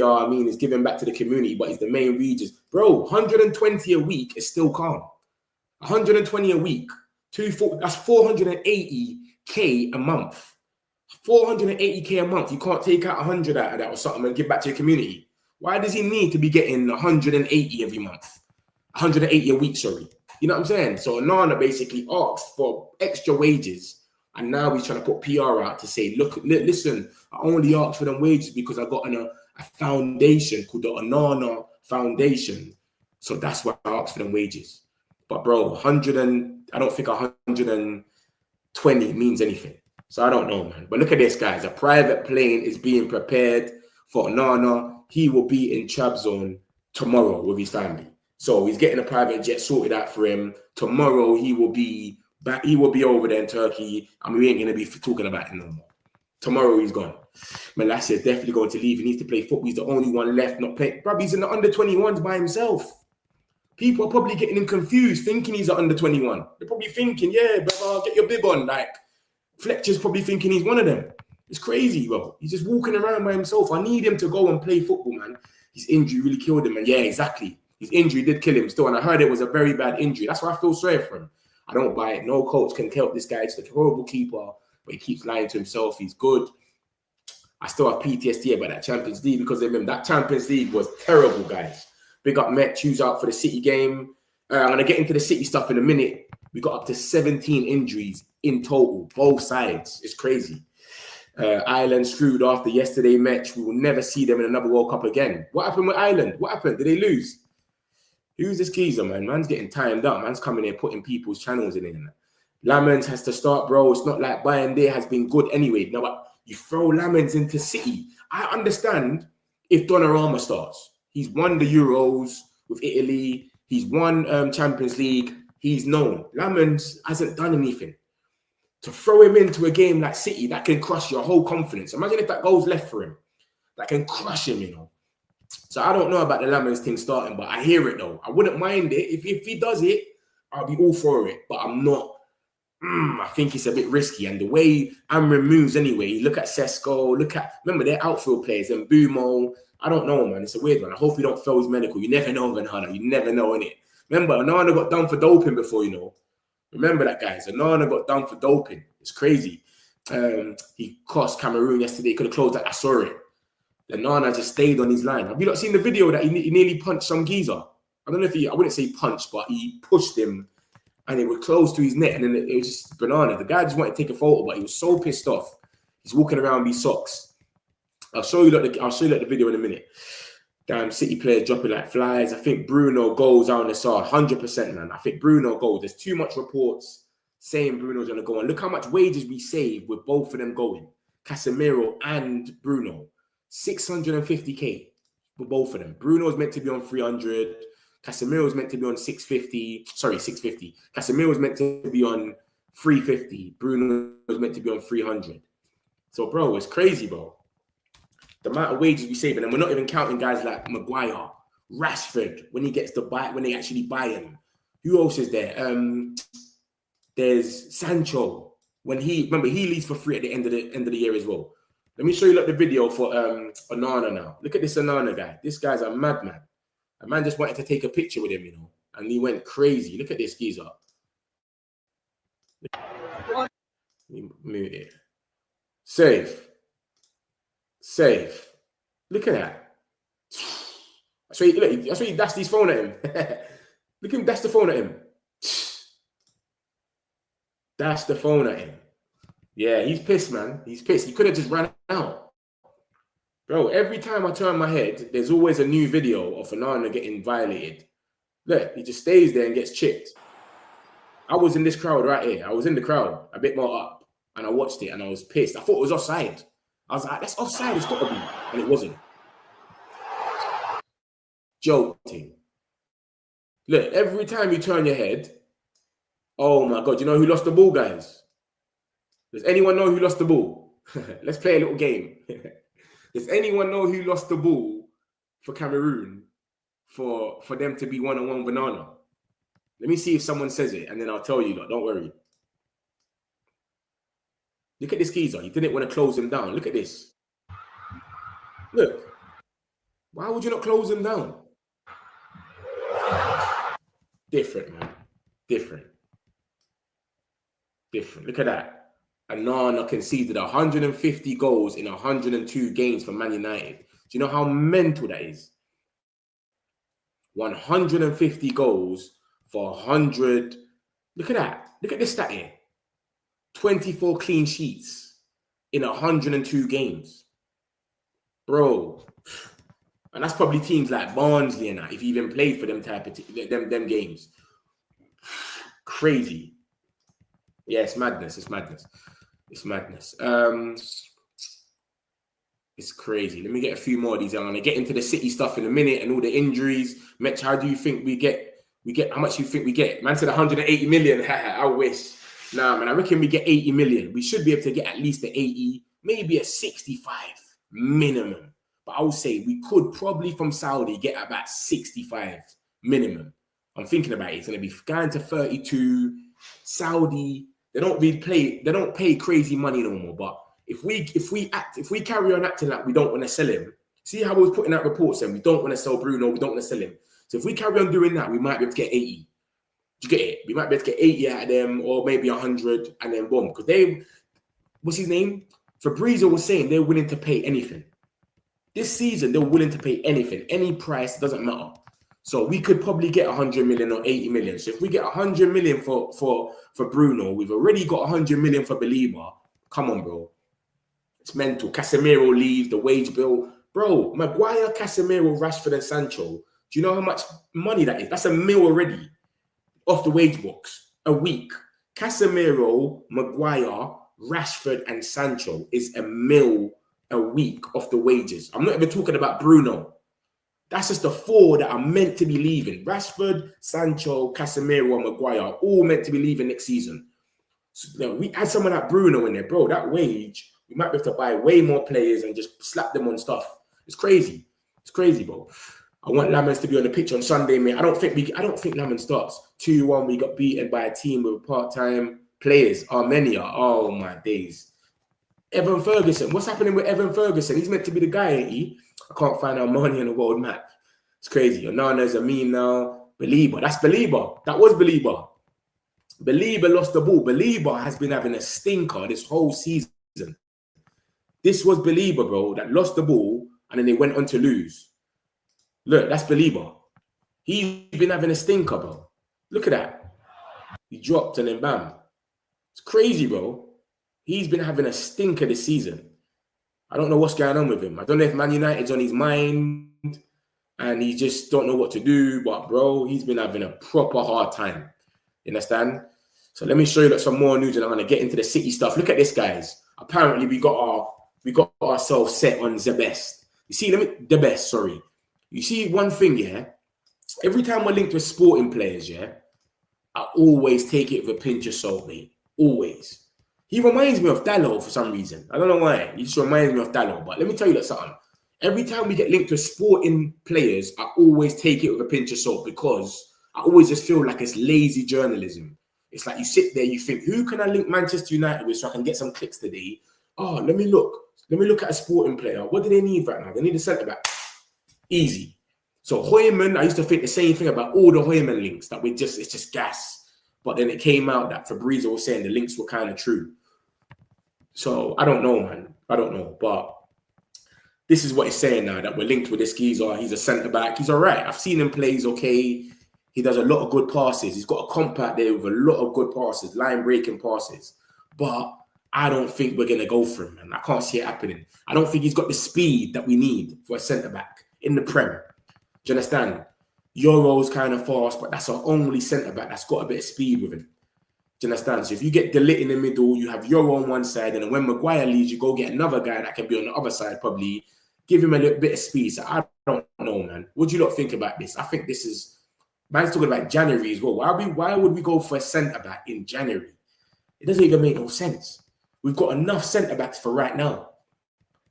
I mean, it's giving back to the community, but it's the main regions. Bro, 120 a week is still calm. 120 a week. That's 480K a month. 480K a month. You can't take out 100 out of that or something and give back to your community. Why does he need to be getting 180 every month? 180 a week, sorry. You know what I'm saying? So Onana basically asked for extra wages. And now he's trying to put PR out to say, look, listen, I only asked for them wages because I got a foundation called the Onana Foundation. So that's why I asked for them wages. But bro, I don't think 120 means anything. So I don't know, man. But look at this, guys. A private plane is being prepared for Onana. He will be in Trab Zone tomorrow with his family. So he's getting a private jet sorted out for him. Tomorrow he will be back. He will be over there in Turkey, and we ain't going to be talking about him no more. Tomorrow he's gone. Malacia is definitely going to leave. He needs to play football. He's the only one left not playing. Bro, he's in the under-21s by himself. People are probably getting him confused, thinking he's an under-21. They're probably thinking, yeah, brother, get your bib on. Like, Fletcher's probably thinking he's one of them. It's crazy, bro. He's just walking around by himself. I need him to go and play football, man. His injury really killed him. And yeah, exactly. His injury did kill him still. And I heard it was a very bad injury. That's why I feel sorry for him. I don't buy it. No coach can help this guy. He's a horrible keeper, but he keeps lying to himself. He's good. I still have PTSD about that Champions League because of him. That Champions League was terrible, guys. Big up Met, choose out for the City game. I'm going to get into the City stuff in a minute. We got up to 17 injuries in total, both sides. It's crazy. Ireland screwed after yesterday match. We will never see them in another World Cup again. What happened with Ireland? What happened? Did they lose? Who's this geezer, man? Man's getting timed up. Man's coming here putting people's channels in there. Lammens has to start, bro. It's not like Bayern there has been good anyway. No, but you throw Lammens into City. I understand if Donnarumma starts. He's won the Euros with Italy. He's won Champions League. He's known. Lammens hasn't done anything. To throw him into a game like City, that can crush your whole confidence. Imagine if that goes left for him. That can crush him, you know. So I don't know about the Lammens thing starting, but I hear it, though. I wouldn't mind it. If he does it, I'll be all for it. But I'm not. I think it's a bit risky. And the way Amrin moves anyway, look at Sesko, remember, they're outfield players, and Bumo. I don't know, man. It's a weird one. I hope he don't fail his medical. You never know, Van Hunter. You never know, innit? Remember, Onana got done for doping before, you know. Remember that, guys. Onana got done for doping. It's crazy. He cost Cameroon yesterday. He could have closed that. I saw it. Onana just stayed on his line. Have you not seen the video that he nearly punched some geezer? I don't know if I wouldn't say punched, but he pushed him and it was close to his neck. And then it was just banana. The guy just wanted to take a photo, but he was so pissed off. He's walking around with his socks. I'll show you the video in a minute. Damn, City players dropping like flies. I think Bruno goes on the side. 100%, man. I think Bruno goes. There's too much reports saying Bruno's going to go. And look how much wages we saved with both of them going. Casemiro and Bruno. 650K. for both of them. Bruno's meant to be on 300. Casemiro's meant to be on 650. Sorry, 650. Casemiro's meant to be on 350. Bruno's meant to be on 300. So, bro, it's crazy, bro. The amount of wages we save, and we're not even counting guys like Maguire, Rashford, when he gets to buy, when they actually buy him. Who else is there? There's Sancho. When he leaves for free at the end of the year as well. Let me show you the video for Onana now. Look at this Onana guy. This guy's a madman. A man just wanted to take a picture with him, you know, and he went crazy. Look at this geezer. Let me move it. Save. Look at that. That's why he dashed his phone at him. Look at him dash the phone at him. Dash the phone at him. Yeah, he's pissed, man. He's pissed. He could have just ran out. Bro, every time I turn my head, there's always a new video of Onana getting violated. Look, he just stays there and gets chipped. I was in this crowd right here. I was in the crowd, a bit more up, and I watched it, and I was pissed. I thought it was offside. I was like, that's offside. It's got to be. And it wasn't. Joking. Look, every time you turn your head, oh my God, you know who lost the ball, guys? Does anyone know who lost the ball? Let's play a little game. Does anyone know who lost the ball for Cameroon for them to be one-on-one with Onana? Let me see if someone says it, and then I'll tell you, lot. Don't worry. Look at this geezer. He didn't want to close him down. Look at this. Look. Why would you not close him down? Different, man. Different. Look at that. Onana conceded 150 goals in 102 games for Man United. Do you know how mental that is? 150 goals for 100. Look at that. Look at this stat here. 24 clean sheets in 102 games. Bro. And that's probably teams like Barnsley and that, if he even played for them type of them games. Crazy. Yeah, it's madness. It's madness. It's crazy. Let me get a few more of these. I'm going to get into the City stuff in a minute and all the injuries. Mitch, how do you think we get? How much do you think we get? Man said 180 million. I wish. Nah, man, I reckon we get 80 million. We should be able to get at least the 80, maybe a 65 minimum. But I would say we could probably from Saudi get about 65 minimum. I'm thinking about it. It's going to be going to 32. Saudi, they don't pay crazy money no more. But if we carry on acting like we don't want to sell him, see how we was putting out reports saying we don't want to sell Bruno, we don't want to sell him. So if we carry on doing that, we might be able to get 80. Do you get it? We might be able to get 80 out of them, or maybe 100, and then boom. Because what's his name? Fabrizio was saying they're willing to pay anything. This season, they're willing to pay anything. Any price, doesn't matter. So we could probably get 100 million or 80 million. So if we get 100 million for Bruno, we've already got 100 million for Belieber. Come on, bro. It's mental. Casemiro leaves, the wage bill. Bro, Maguire, Casemiro, Rashford, and Sancho. Do you know how much money that is? That's $1 million already off the wage box a week. Casemiro, Maguire, Rashford, and Sancho is $1 million a week off the wages. I'm not even talking about Bruno. That's just the 4 that are meant to be leaving. Rashford, Sancho, Casemiro, and Maguire are all meant to be leaving next season. So, you know, we add someone like Bruno in there, bro. That wage, we might be able to buy way more players and just slap them on stuff. It's crazy. It's crazy, bro. I want Lammens to be on the pitch on Sunday, mate. I don't think Lammens starts. 2-1, we got beaten by a team with part-time players. Armenia. Oh, my days. Evan Ferguson. What's happening with Evan Ferguson? He's meant to be the guy, ain't he? I can't find our money on the world map. It's crazy. Onana's a meme now. Belieber. That's Belieber. That was Belieber. Belieber lost the ball. Belieber has been having a stinker this whole season. This was Belieber, bro, that lost the ball and then they went on to lose. Look, that's Belieber. He's been having a stinker, bro. Look at that. He dropped and then bam. It's crazy, bro. He's been having a stinker this season. I don't know what's going on with him. I don't know if Man United's on his mind and he just don't know what to do. But, bro, he's been having a proper hard time. You understand? So let me show you some more news and I'm going to get into the City stuff. Look at this, guys. Apparently, we got ourselves set on the best. You see, the best, sorry. You see one thing, yeah? Every time we're linked with sporting players, yeah, I always take it with a pinch of salt, mate. Always. He reminds me of Dalot for some reason. I don't know why. He just reminds me of Dalot. But let me tell you something. Every time we get linked with sporting players, I always take it with a pinch of salt because I always just feel like it's lazy journalism. It's like you sit there, you think, who can I link Manchester United with so I can get some clicks today? Oh, let me look. Let me look at a sporting player. What do they need right now? They need a centre-back. Easy. So Hoyman, I used to think the same thing about all the Hoyman links, that it's just gas. But then it came out that Fabrizio was saying the links were kind of true. So I don't know, man. I don't know. But this is what it's saying now, that we're linked with this geezer. He's a centre-back. He's all right. I've seen him play. He's okay. He does a lot of good passes. He's got a compact there with a lot of good passes, line-breaking passes. But I don't think we're going to go for him, man. I can't see it happening. I don't think he's got the speed that we need for a centre-back in the Prem. Do you understand? Euro's kind of fast, but that's our only centre-back that's got a bit of speed with him. Do you understand? So if you get Dalot in the middle, you have Euro on one side, and then when Maguire leaves, you go get another guy that can be on the other side, probably give him a little bit of speed. So I don't know, man. What do you lot think about this? I think this is... Man's talking about January as well. Why would we go for a centre-back in January? It doesn't even make no sense. We've got enough centre-backs for right now.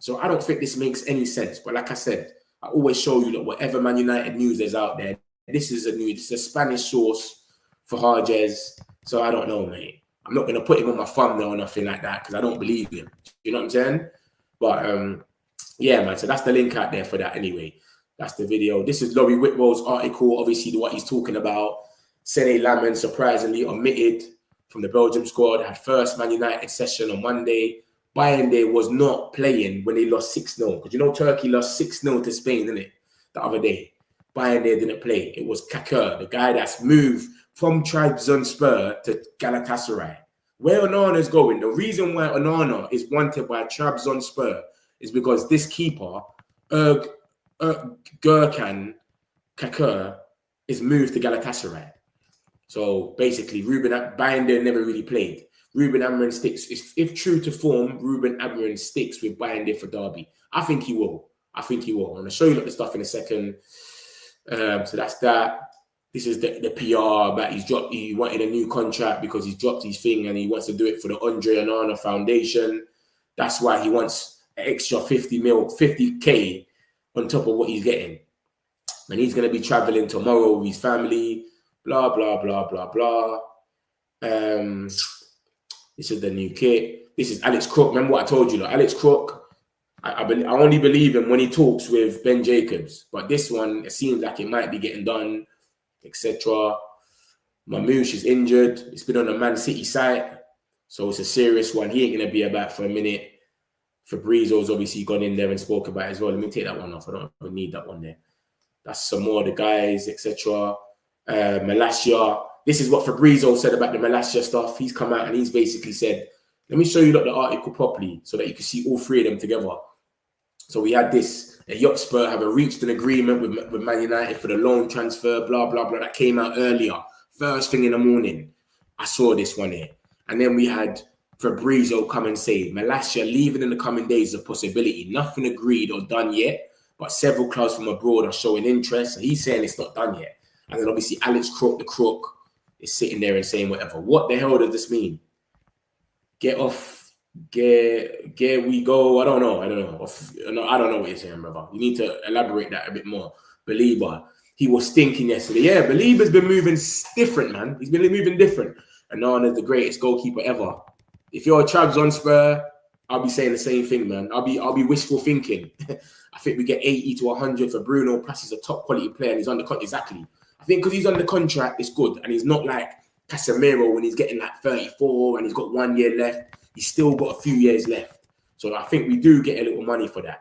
So I don't think this makes any sense. But like I said, I always show you that whatever Man United news there's out there, this is a Spanish source for Harjes. So I don't know, mate. I'm not going to put him on my thumbnail or nothing like that because I don't believe him. You know what I'm saying? But yeah, man. So that's the link out there for that anyway. That's the video. This is Laurie Whitwell's article, obviously what he's talking about. Sene Lammens surprisingly omitted from the Belgium squad. Had first Man United session on Monday. Bayern was not playing when they lost 6-0. Because you know Turkey lost 6-0 to Spain, didn't it? The other day. Bayern didn't play. It was Kaká, the guy that's moved from Trabzonspor to Galatasaray. Where Onana's going, the reason why Onana is wanted by Trabzonspor is because this keeper, Gürkan Kaká, is moved to Galatasaray. So basically, Bayern never really played. Ruben Amorim sticks. If true to form, Ruben Amorim sticks with Bayern for Derby. I think he will. I'm going to show you the stuff in a second. So that's that. This is the PR about he wanted a new contract because he's dropped his thing and he wants to do it for the Andre Onana Foundation. That's why he wants an extra 50K on top of what he's getting. And he's going to be traveling tomorrow with his family. Blah, blah, blah, blah, blah. This is the new kit. This is Alex Crook. Remember what I told you? Like, Alex Crook, I only believe him when he talks with Ben Jacobs. But this one, it seems like it might be getting done, etc. Marmoush is injured. It's been on the Man City site. So it's a serious one. He ain't going to be about for a minute. Fabrizio's obviously gone in there and spoke about it as well. Let me take that one off. I don't even need that one there. That's some more of the guys, etc. Malacia. This is what Fabrizio said about the Malacia stuff. He's come out and he's basically said, let me show you the article properly so that you can see all three of them together. So we had this, Hotspur have reached an agreement with Man United for the loan transfer, blah, blah, blah. That came out earlier. First thing in the morning, I saw this one here. And then we had Fabrizio come and say, Malacia leaving in the coming days is a possibility. Nothing agreed or done yet, but several clubs from abroad are showing interest. So he's saying it's not done yet. And then obviously Alex Crook, the crook, is sitting there and saying whatever. What the hell does this mean? Get off, get we go. I don't know. I don't know what you're saying, brother. You need to elaborate that a bit more. Belieber, he was stinking yesterday. Yeah, Belieber's been moving different, man. He's been moving different. And Onana's the greatest goalkeeper ever. If you're a Trabzonspor, I'll be saying the same thing, man. I'll be wishful thinking. I think we get 80 to 100 for Bruno. Plus, he's a top quality player and he's under contract. Exactly. I think because he's under contract, it's good. And he's not like Casemiro when he's getting like 34 and he's got 1 year left. He's still got a few years left. So I think we do get a little money for that.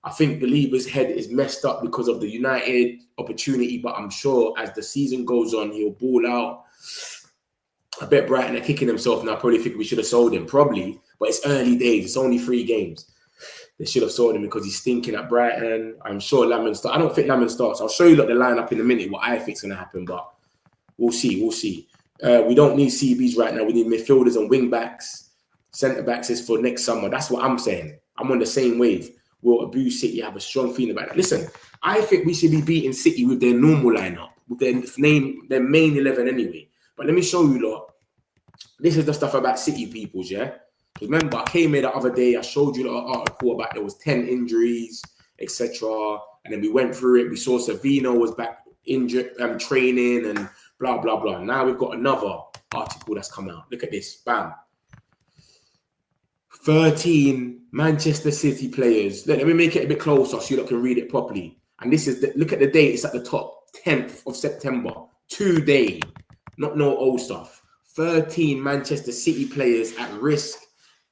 I think Belieber's head is messed up because of the United opportunity, but I'm sure as the season goes on, he'll ball out. I bet Brighton are kicking himself now. I probably think we should have sold him, probably. But it's early days. It's only 3 games. They should have sold him because he's stinking at Brighton. I'm sure Lammens starts. I don't think Lammens starts. I'll show you the lineup in a minute, what I think is going to happen, but we'll see. We'll see. We don't need CBs right now. We need midfielders and wing backs. Centre backs is for next summer. That's what I'm saying. I'm on the same wave. will abuse City. I have a strong feeling about that. Listen, I think we should be beating City with their normal lineup, with their main 11 anyway. But let me show you, lot. This is the stuff about City peoples, yeah? Remember, I came here the other day, I showed you the article about there was 10 injuries, etc. And then we went through it. We saw Savino was back injured, training and blah, blah, blah. Now we've got another article that's come out. Look at this. Bam. 13 Manchester City players. Let me make it a bit closer so you can read it properly. And this is, look at the date. It's at the top. 10th of September. Today. Not no old stuff. 13 Manchester City players at risk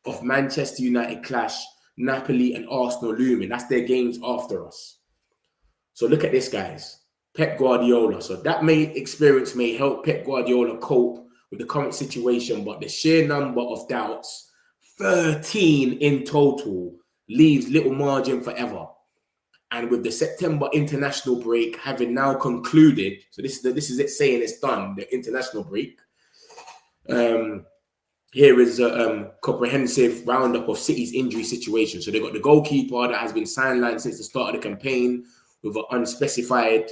of Manchester United clash, Napoli and Arsenal looming. That's their games after us. So look at this, guys. Pep Guardiola. So that experience may help Pep Guardiola cope with the current situation, but the sheer number of doubts, 13 in total, leaves little margin for error. And with the September international break having now concluded, so this is it saying it's done, the international break. Here is a comprehensive roundup of City's injury situation. So they've got the goalkeeper that has been sidelined since the start of the campaign with an specified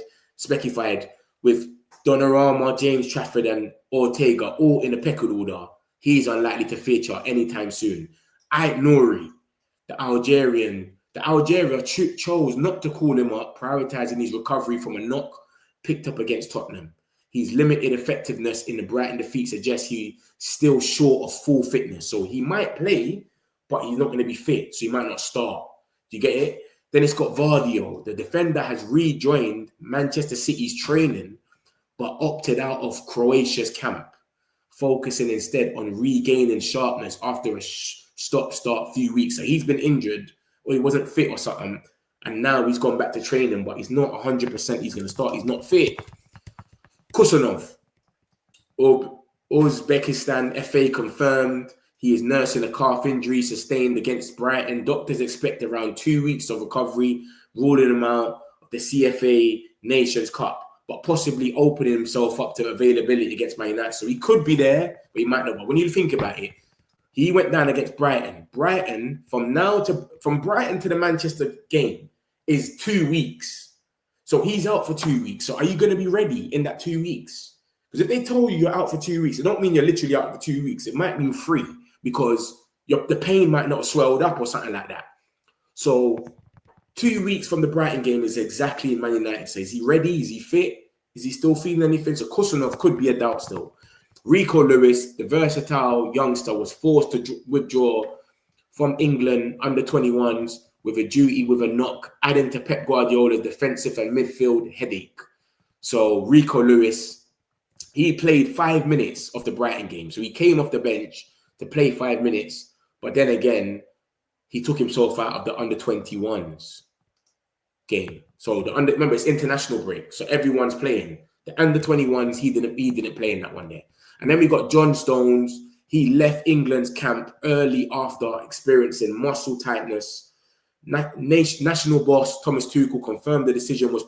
with Donnarumma, James Trafford and Ortega all in a pecking order. He's unlikely to feature anytime soon. Ait Nouri, the Algeria chose not to call him up, prioritising his recovery from a knock picked up against Tottenham. His limited effectiveness in the Brighton defeat suggests he's still short of full fitness. So he might play, but he's not going to be fit. So he might not start. Do you get it? Then it's got Vardio. The defender has rejoined Manchester City's training, but opted out of Croatia's camp, focusing instead on regaining sharpness after a stop-start few weeks. So he's been injured, or he wasn't fit or something, and now he's gone back to training, but he's not 100% he's going to start. He's not fit. Kusanov, Uzbekistan FA confirmed he is nursing a calf injury sustained against Brighton. Doctors expect around 2 weeks of recovery, ruling him out of the CFA Nations Cup, but possibly opening himself up to availability against Man United. So he could be there, but he might not. But when you think about it, he went down against Brighton. From Brighton to the Manchester game is 2 weeks. So he's out for 2 weeks. So are you going to be ready in that 2 weeks? Because if they told you you're out for 2 weeks, it don't mean you're literally out for 2 weeks. It might mean 3 because the pain might not have swelled up or something like that. So 2 weeks from the Brighton game is exactly in Man United. So is he ready? Is he fit? Is he still feeling anything? So Kusanov could be a doubt still. Rico Lewis, the versatile youngster, was forced to withdraw from England under 21s with a knock, adding to Pep Guardiola's defensive and midfield headache. So Rico Lewis, he played 5 minutes of the Brighton game. So he came off the bench to play 5 minutes, but then again, he took himself out of the under 21s game. So remember, it's international break, so everyone's playing. The under 21s, he didn't play in that one day. And then we got John Stones. He left England's camp early after experiencing muscle tightness. National boss Thomas Tuchel confirmed the decision was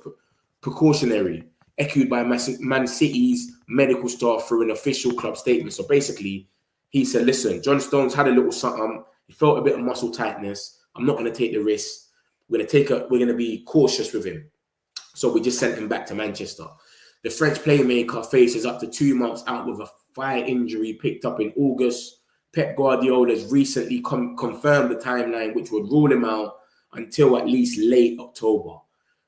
precautionary, echoed by Man City's medical staff through an official club statement. So basically, he said, listen, John Stones had a little something. He felt a bit of muscle tightness. I'm not going to take the risk. We're going to be cautious with him. So we just sent him back to Manchester. The French playmaker faces up to 2 months out with a thigh injury picked up in August. Pep Guardiola has recently confirmed the timeline, which would rule him out until at least late October.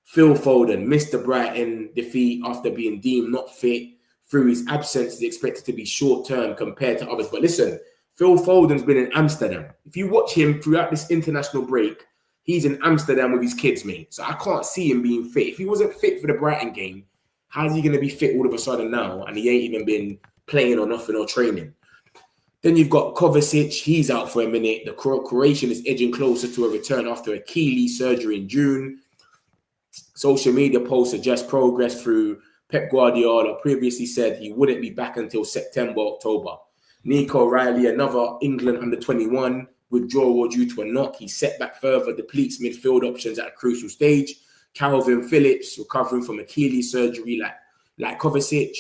Phil Foden missed the Brighton defeat after being deemed not fit. Through his absence, is expected to be short-term compared to others. But listen, Phil Foden's been in Amsterdam. If you watch him throughout this international break, he's in Amsterdam with his kids, mate. So I can't see him being fit. If he wasn't fit for the Brighton game, how's he going to be fit all of a sudden now? And he ain't even been playing or nothing or training. Then you've got Kovacic. He's out for a minute. The Croatian is edging closer to a return after Achilles surgery in June. Social media posts suggest progress through Pep Guardiola previously said he wouldn't be back until September, October. Nico Riley, another England under-21 withdrawal due to a knock. He set back further, depletes midfield options at a crucial stage. Calvin Phillips recovering from Achilles surgery like Kovacic,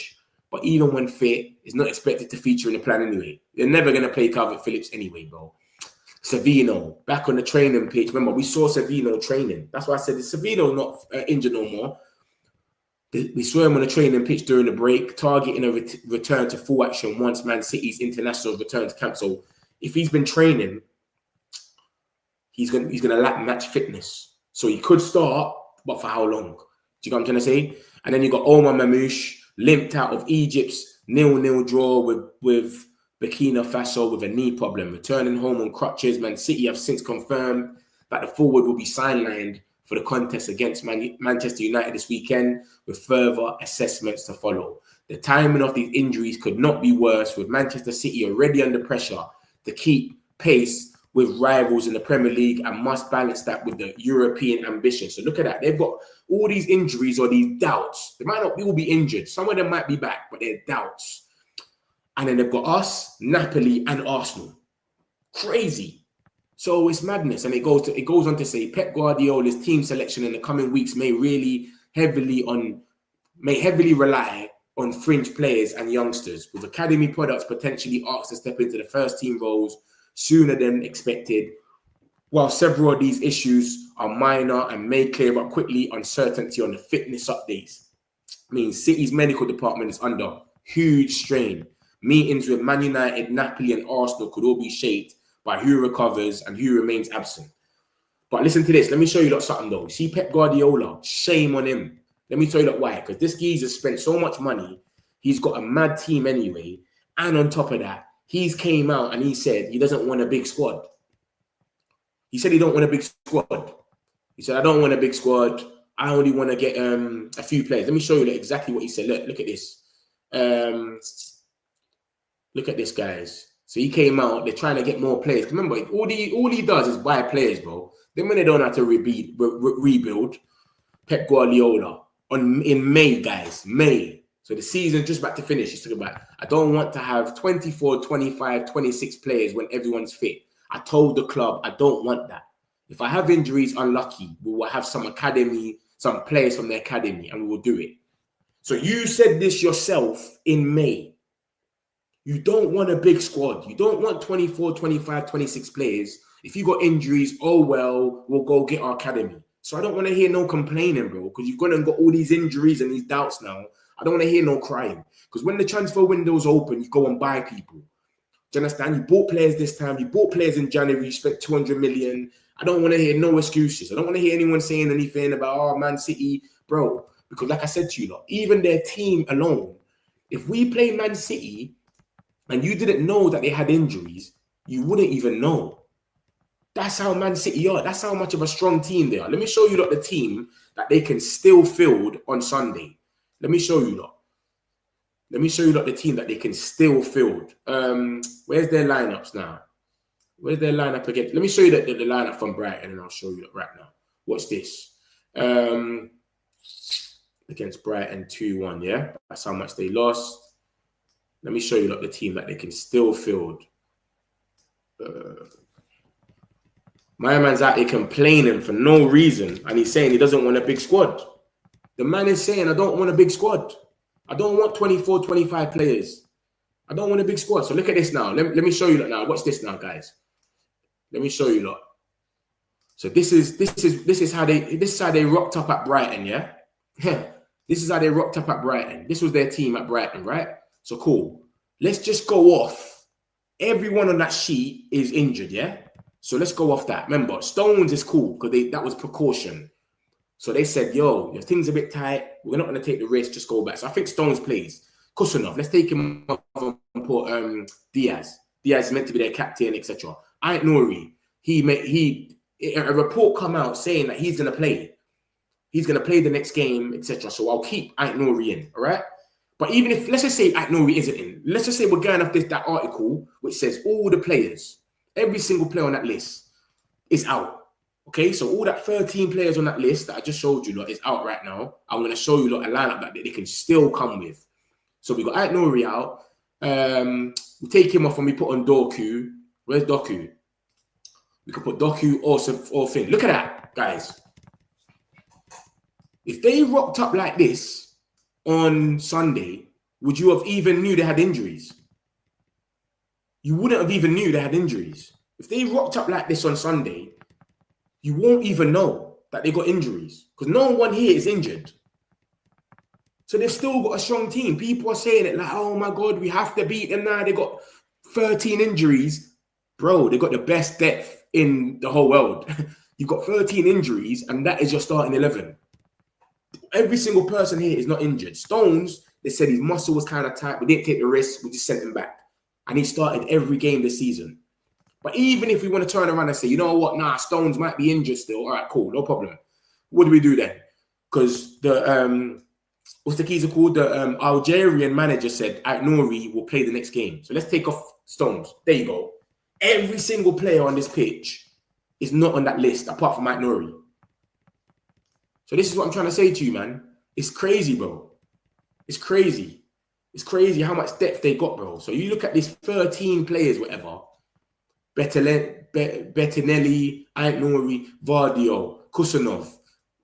but even when fit, is not expected to feature in the plan anyway. They're never going to play Calvin Phillips anyway, bro. Savino back on the training pitch. Remember, we saw Savino training. That's why I said, is Savino not injured no more? We saw him on the training pitch during the break, targeting a return to full action once Man City's international return to camp. So if he's been training, he's gonna lack match fitness. So he could start, but for how long? Do you know what I'm trying to say? And then you got Marmoush limped out of Egypt's 0-0 draw with Burkina Faso with a knee problem, returning home on crutches. Man City have since confirmed that the forward will be sidelined for the contest against Manchester United this weekend, with further assessments to follow. The timing of these injuries could not be worse, with Manchester City already under pressure to keep pace with rivals in the Premier League and must balance that with the European ambition. So look at that. They've got all these injuries or these doubts. They might not all be injured. Some of them might be back, but they're doubts. And then they've got us, Napoli, and Arsenal. Crazy. So it's madness. And it goes on to say Pep Guardiola's team selection in the coming weeks may heavily rely on fringe players and youngsters, with academy products potentially asked to step into the first team roles sooner than expected. While several of these issues are minor and may clear up quickly, uncertainty on the fitness updates means City's medical department is under huge strain. Meetings with Man United, Napoli, and Arsenal could all be shaped by who recovers and who remains absent. But listen to this. Let me show you something though. See Pep Guardiola, shame on him. Let me tell you why. Because this geezer spent so much money. He's got a mad team anyway. And on top of that, he's came out and he said he doesn't want a big squad. He said he don't want a big squad. He said, I don't want a big squad. I only want to get a few players. Let me show you exactly what he said. Look at this. Look at this, guys. So he came out. They're trying to get more players. Remember, all he does is buy players, bro. Then when they don't have to rebuild, Pep Guardiola in May, guys, May. So the season's just about to finish. He's talking about, I don't want to have 24, 25, 26 players when everyone's fit. I told the club I don't want that. If I have injuries, unlucky, we will have some players from the academy, and we will do it. So you said this yourself in May. You don't want a big squad. You don't want 24, 25, 26 players. If you got injuries, oh well, we'll go get our academy. So I don't want to hear no complaining, bro, because you've gone and got all these injuries and these doubts now. I don't want to hear no crying. Because when the transfer window's open, you go and buy people. Do you understand? You bought players this time. You bought players in January. You spent 200 million. I don't want to hear no excuses. I don't want to hear anyone saying anything about, oh, Man City, bro. Because like I said to you, lot, even their team alone, if we play Man City and you didn't know that they had injuries, you wouldn't even know. That's how Man City are. That's how much of a strong team they are. Let me show you lot the team that they can still field on Sunday. Let me show you lot. Let me show you lot the team that they can still field. Where's their lineups now? Where's their lineup again? Let me show you the lineup from Brighton, and I'll show you that right now. Watch this. Against Brighton 2-1, yeah? That's how much they lost. Let me show you the team that they can still field. My man's out here complaining for no reason, and he's saying he doesn't want a big squad. The man is saying, I don't want a big squad. I don't want 24, 25 players. I don't want a big squad. So look at this now. Let me show you that now. Watch this now, guys. Let me show you lot. So this is how they rocked up at Brighton, yeah? This is how they rocked up at Brighton. This was their team at Brighton, right? So cool. Let's just go off. Everyone on that sheet is injured, yeah? So let's go off that. Remember, Stones is cool because that was precaution. So they said, yo, your thing's a bit tight. We're not going to take the risk. Just go back. So I think Stones plays. Kusanov, let's take him off and put Diaz. Diaz is meant to be their captain, etc. Ait Nouri, a report come out saying that he's going to play. He's going to play the next game, etc. So I'll keep Ait Nouri in, all right? But even if, let's just say Ait Nouri isn't in. Let's just say we're going off that article which says all the players, every single player on that list is out. Okay, so all that 13 players on that list that I just showed you lot is out right now. I'm going to show you lot a lineup that they can still come with. So we got Ait Nouri out. We take him off and we put on Doku. Where's Doku? We could put Doku or thing. Look at that, guys. If they rocked up like this on Sunday, would you have even knew they had injuries? You wouldn't have even knew they had injuries. If they rocked up like this on Sunday, you won't even know that they got injuries because no one here is injured. So they've still got a strong team. People are saying it like, oh my God, we have to beat them now. They got 13 injuries. Bro, they got the best depth in the whole world. You've got 13 injuries and that is your starting 11. Every single person here is not injured. Stones, they said his muscle was kind of tight. We didn't take the risk. We just sent him back. And he started every game this season. But even if we want to turn around and say, you know what, nah, Stones might be injured still. All right, cool, no problem. What do we do then? Because the, what's the keys are called? The Algerian manager said Aït-Nouri will play the next game. So let's take off Stones. There you go. Every single player on this pitch is not on that list apart from Aït-Nouri. So this is what I'm trying to say to you, man. It's crazy, bro. It's crazy. It's crazy how much depth they got, bro. So you look at these 13 players, whatever. Bettinelli, Aït-Nouri, Vardio, Kusanov,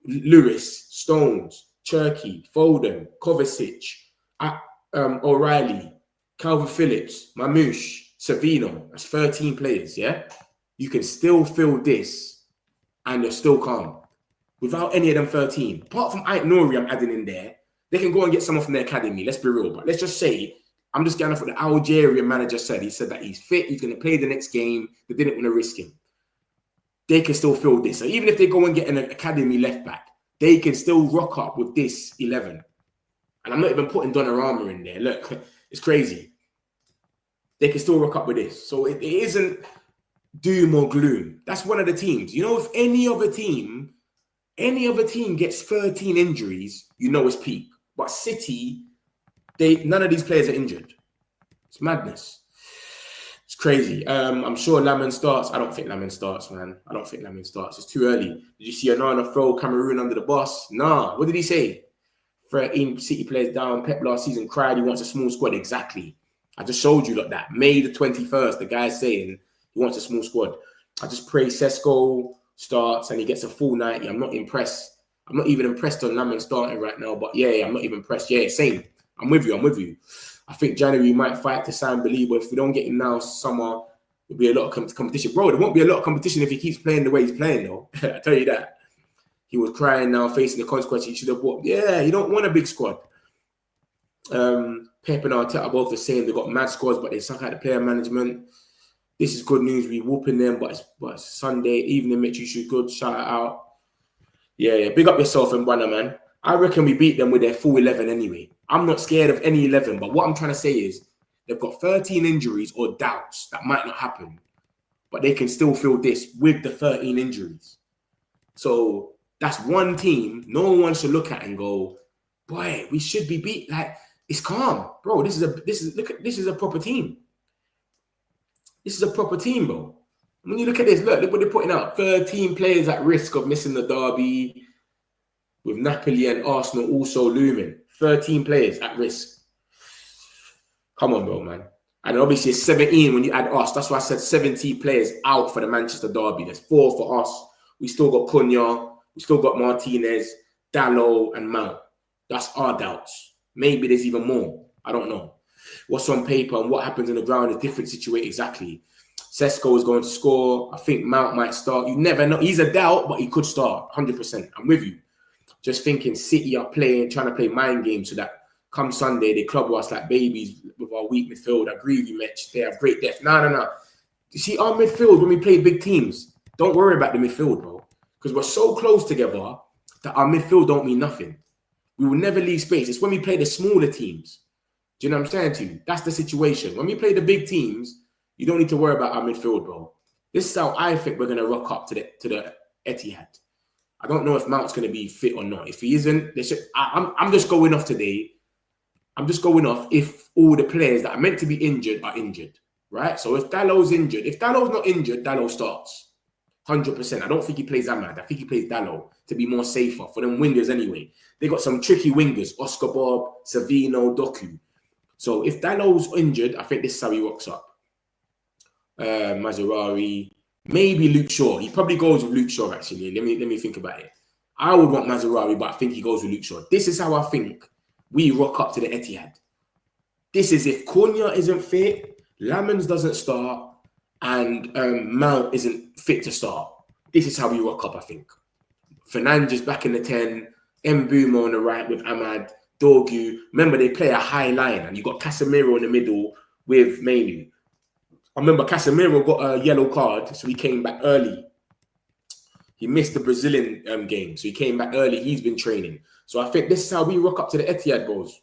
Lewis, Stones, Cherky, Foden, Kovacic, O'Reilly, Calvin Phillips, Marmoush, Savino. That's 13 players, yeah? You can still feel this and you're still calm. Without any of them 13. Apart from Aït-Nouri, I'm adding in there. They can go and get someone from their academy. Let's be real. But let's just say, I'm just going off what the Algerian manager said. He said that he's fit. He's going to play the next game. They didn't want to risk him. They can still feel this. So even if they go and get an academy left back, they can still rock up with this 11. And I'm not even putting Donnarumma in there. Look, it's crazy. They can still rock up with this. So it isn't doom or gloom. That's one of the teams. You know, if any other team gets 13 injuries, you know it's peak. But City, none of these players are injured. It's madness. It's crazy. I'm sure Lammens starts. I don't think Lammens starts, man. I don't think Lammens starts. It's too early. Did you see Onana throw Cameroon under the bus? Nah. What did he say? 13 City players down. Pep last season cried he wants a small squad. Exactly. I just showed you like that. May the 21st, the guy's saying he wants a small squad. I just pray Sesko starts and he gets a full 90. I'm not impressed. I'm not even impressed on Lammens starting right now. But yeah, I'm not even impressed. Yeah, same. I'm with you. I think January might fight to sign Believe, but if we don't get him now, summer, there'll be a lot of competition. Bro, there won't be a lot of competition if he keeps playing the way he's playing, though. I tell you that. He was crying now, facing the consequences he should have bought. Yeah, you don't want a big squad. Pep and Arteta are both the same. They've got mad squads, but they suck at the player management. This is good news. We're whooping them, but it's Sunday evening. Mitch, you should good. Shout it out. Yeah. Big up yourself and Brother, man. I reckon we beat them with their full 11 anyway. I'm not scared of any 11, but what I'm trying to say is they've got 13 injuries or doubts that might not happen, but they can still feel this with the 13 injuries. So that's one team no one should look at and go, boy, we should be beat. Like, it's calm, bro. This is a proper team. This is a proper team, bro. When you look at this, look what they're putting out. 13 players at risk of missing the derby, with Napoli and Arsenal also looming. 13 players at risk. Come on, bro, man. And obviously it's 17 when you add us. That's why I said 70 players out for the Manchester derby. There's 4 for us. We still got Cunha. We still got Martinez, Dalot, and Mount. That's our doubts. Maybe there's even more. I don't know. What's on paper and what happens on the ground is different situation exactly. Sesko is going to score. I think Mount might start. You never know. He's a doubt, but he could start 100%. I'm with you. Just thinking City are trying to play mind games so that come Sunday, they club us like babies with our weak midfield. I agree with you, Mitch. They have great depth. No. You see, our midfield, when we play big teams, don't worry about the midfield, bro. Because we're so close together that our midfield don't mean nothing. We will never leave space. It's when we play the smaller teams. Do you know what I'm saying to you? That's the situation. When we play the big teams, you don't need to worry about our midfield, bro. This is how I think we're going to rock up to the Etihad. I don't know if Mount's going to be fit or not. If he isn't, I'm just going off today. I'm just going off if all the players that are meant to be injured are injured, right? So if Dalot's injured, if Dalot's not injured, Dalot starts. 100%. I don't think he plays Ahmad. I think he plays Dalot to be more safer for them wingers anyway. They got some tricky wingers. Oscar Bob, Savino, Doku. So if Dalot's injured, I think this is how he rocks up. Mazraoui, maybe Luke Shaw. He probably goes with Luke Shaw, actually. Let me think about it. I would want Mazraoui, but I think he goes with Luke Shaw. This is how I think we rock up to the Etihad. This is if Cunha isn't fit, Lammens doesn't start, and Mount isn't fit to start, this is how we rock up, I think. Fernandes back in the 10, Mbeumo on the right with Ahmad, Dorgu. Remember, they play a high line, and you got Casemiro in the middle with Mainu. I remember Casemiro got a yellow card, so he came back early. He missed the Brazilian game, so he came back early. He's been training. So I think this is how we rock up to the Etihad, bros.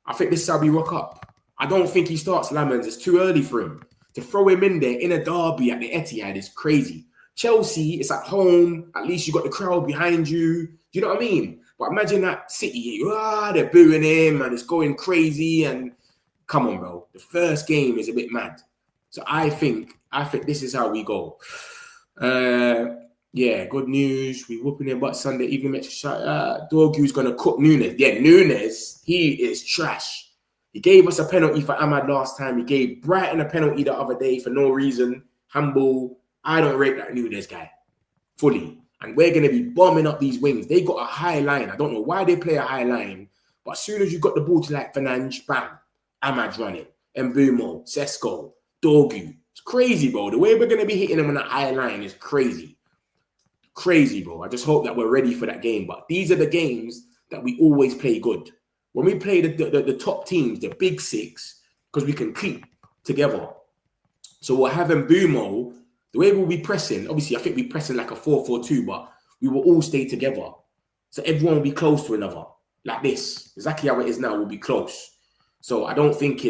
I think this is how we rock up. I don't think he starts Lammens. It's too early for him. To throw him in there in a derby at the Etihad is crazy. Chelsea, it's at home. At least you got the crowd behind you. Do you know what I mean? But imagine that City, they're booing him and it's going crazy. And come on, bro. The first game is a bit mad. So I think this is how we go. Yeah, good news. We whooping their butt Sunday evening. Dorgu's going to cook Nunes. Yeah, Nunes, he is trash. He gave us a penalty for Ahmad last time. He gave Brighton a penalty the other day for no reason. Humble. I don't rate that Nunes guy fully. And we're going to be bombing up these wings. They got a high line. I don't know why they play a high line. But as soon as you got the ball to like Fernandes, bam, Ahmad's running. Mbeumo, Sesko, Dorgu. It's crazy, bro. The way we're going to be hitting them on that high line is crazy. Crazy, bro. I just hope that we're ready for that game. But these are the games that we always play good. When we play the top teams, the big six, because we can keep together. So we'll have Mbeumo. The way we'll be pressing, obviously, I think we're pressing like a 4-4-2, but we will all stay together. So everyone will be close to another. Like this. Exactly how it is now, we'll be close. So I don't think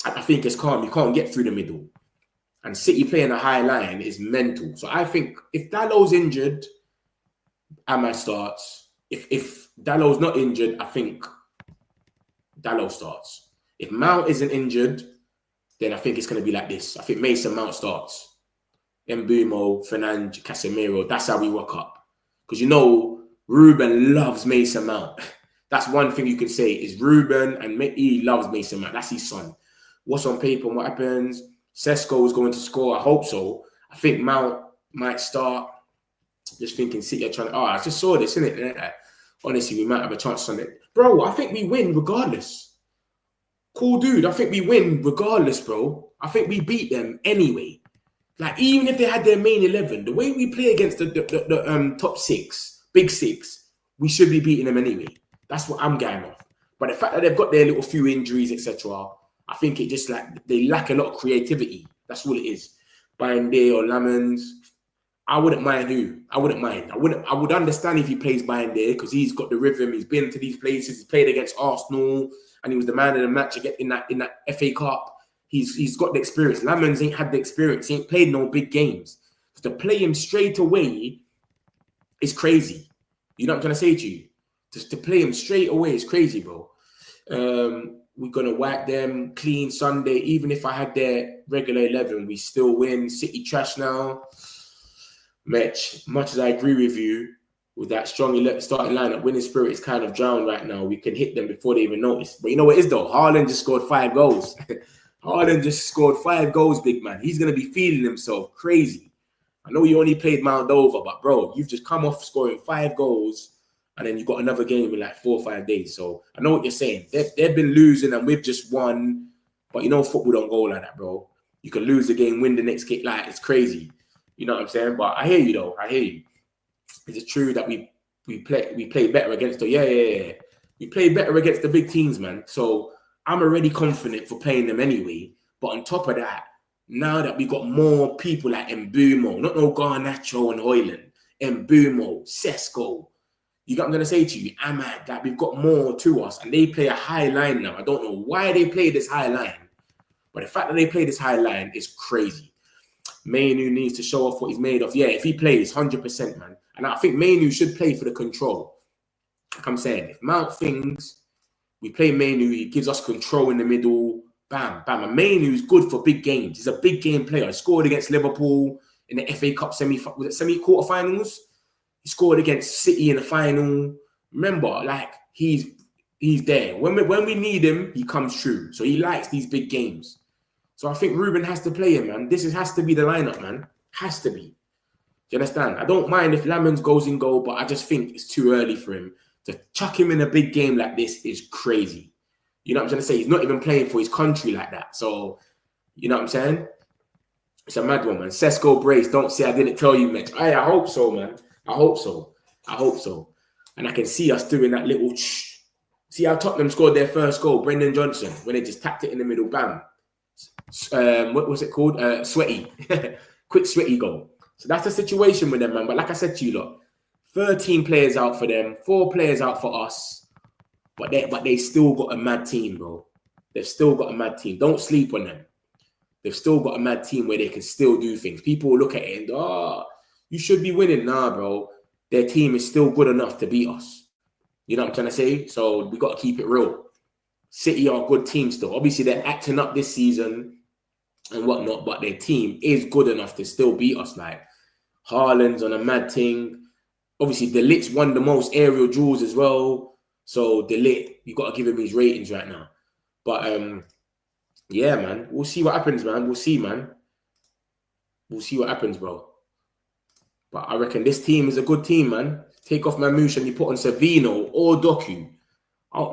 I think it's calm. You can't get through the middle. And City playing a high line is mental. So I think if Dalot's injured, Ahmad starts. If Dalot's not injured, I think Dalot starts. If Mount isn't injured, then I think it's going to be like this. I think Mason Mount starts. Mbeumo, Fernandes, Casemiro. That's how we rock up. Because you know, Ruben loves Mason Mount. That's one thing you can say is Ruben, and he loves Mason Mount. That's his son. What's on paper and what happens? Sesko is going to score. I hope so. I think Mount might start. Just thinking City are trying to... I just saw this, innit? Honestly, we might have a chance on it. Bro, I think we win regardless. Cool dude. I think we win regardless, bro. I think we beat them anyway. Like, even if they had their main 11, the way we play against the top six, big six, we should be beating them anyway. That's what I'm going off. But the fact that they've got their little few injuries, etc., I think it just like they lack a lot of creativity. That's all it is. Bayende or Lammens, I wouldn't mind who. I wouldn't mind. I would understand if he plays Bayende because he's got the rhythm. He's been to these places. He's played against Arsenal and he was the man of the match in that FA Cup. He's got the experience. Lammens ain't had the experience. He ain't played no big games. So to play him straight away is crazy. You know what I'm trying to say to you? Just to play him straight away is crazy, bro. We're going to wipe them clean Sunday. Even if I had their regular 11, we still win. City trash now. Much as I agree with you, with that strong starting lineup, winning spirit is kind of drowned right now. We can hit them before they even notice. But you know what it is, though? Haaland just scored 5 goals. Haaland just scored 5 goals, big man. He's going to be feeling himself crazy. I know you only played Moldova, but bro, you've just come off scoring 5 goals and then you got another game in like 4 or 5 days. So I know what you're saying. They've been losing and we've just won. But you know, football don't go like that, bro. You can lose the game, win the next game. Like, it's crazy. You know what I'm saying? But I hear you, though. I hear you. Is it true that we play better against the... Yeah. We play better against the big teams, man. So I'm already confident for playing them anyway. But on top of that, now that we got more people like Mbeumo, not no Garnacho and Højlund, Mbeumo, Sesko, you got what I'm going to say to you? Ahmad, that we've got more to us. And they play a high line now. I don't know why they play this high line. But the fact that they play this high line is crazy. Mainu needs to show off what he's made of. Yeah, if he plays, 100%, man. And I think Mainu should play for the control. Like I'm saying, if Mount things, we play Mainu, he gives us control in the middle. Bam, bam. And Mainu is good for big games. He's a big game player. He scored against Liverpool in the FA Cup semi-quarterfinals. He scored against City in the final. Remember, like, he's there. When we need him, he comes true. So he likes these big games. So I think Ruben has to play him, man. Has to be the lineup, man. Has to be. Do you understand? I don't mind if Lammens goes in goal, but I just think it's too early for him. To chuck him in a big game like this is crazy. You know what I'm trying to say? He's not even playing for his country like that. So, you know what I'm saying? It's a mad one, man. Sesko brace. Don't say I didn't tell you, Mitch. I hope so, man. I hope so. And I can see us doing that little. See how Tottenham scored their first goal, Brendan Johnson, when they just tapped it in the middle, bam. What was it called? Sweaty. Quick sweaty goal. So that's the situation with them, man. But like I said to you, look, 13 players out for them, 4 players out for us. But they still got a mad team, bro. They've still got a mad team. Don't sleep on them. They've still got a mad team where they can still do things. People will look at it and, you should be winning. Nah, bro. Their team is still good enough to beat us. You know what I'm trying to say? So we got to keep it real. City are a good team still. Obviously, they're acting up this season and whatnot, but their team is good enough to still beat us. Like, Haaland's on a mad thing. Obviously, Dalot's won the most aerial duels as well. So, Dalot, you got to give him his ratings right now. But, yeah, man. We'll see what happens, man. We'll see, man. We'll see what happens, bro. But I reckon this team is a good team, man. Take off Marmoush and you put on Savino or Doku.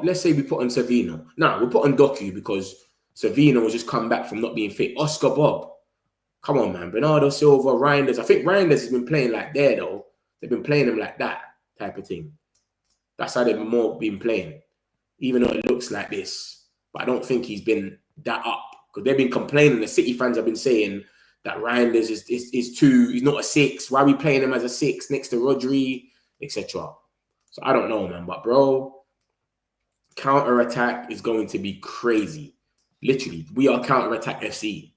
Let's say we put on Savino. No, we put on Doku because Savino has just come back from not being fit. Oscar Bob. Come on, man. Bernardo Silva, Reinders. I think Reinders has been playing like there, though. They've been playing him like that type of thing. That's how they've been playing. Even though it looks like this. But I don't think he's been that up. Because they've been complaining. The City fans have been saying that Reinders is 2. He's not a 6. Why are we playing him as a 6 next to Rodri, etc.? So I don't know, man. But, bro, counter-attack is going to be crazy. Literally, we are counter-attack FC.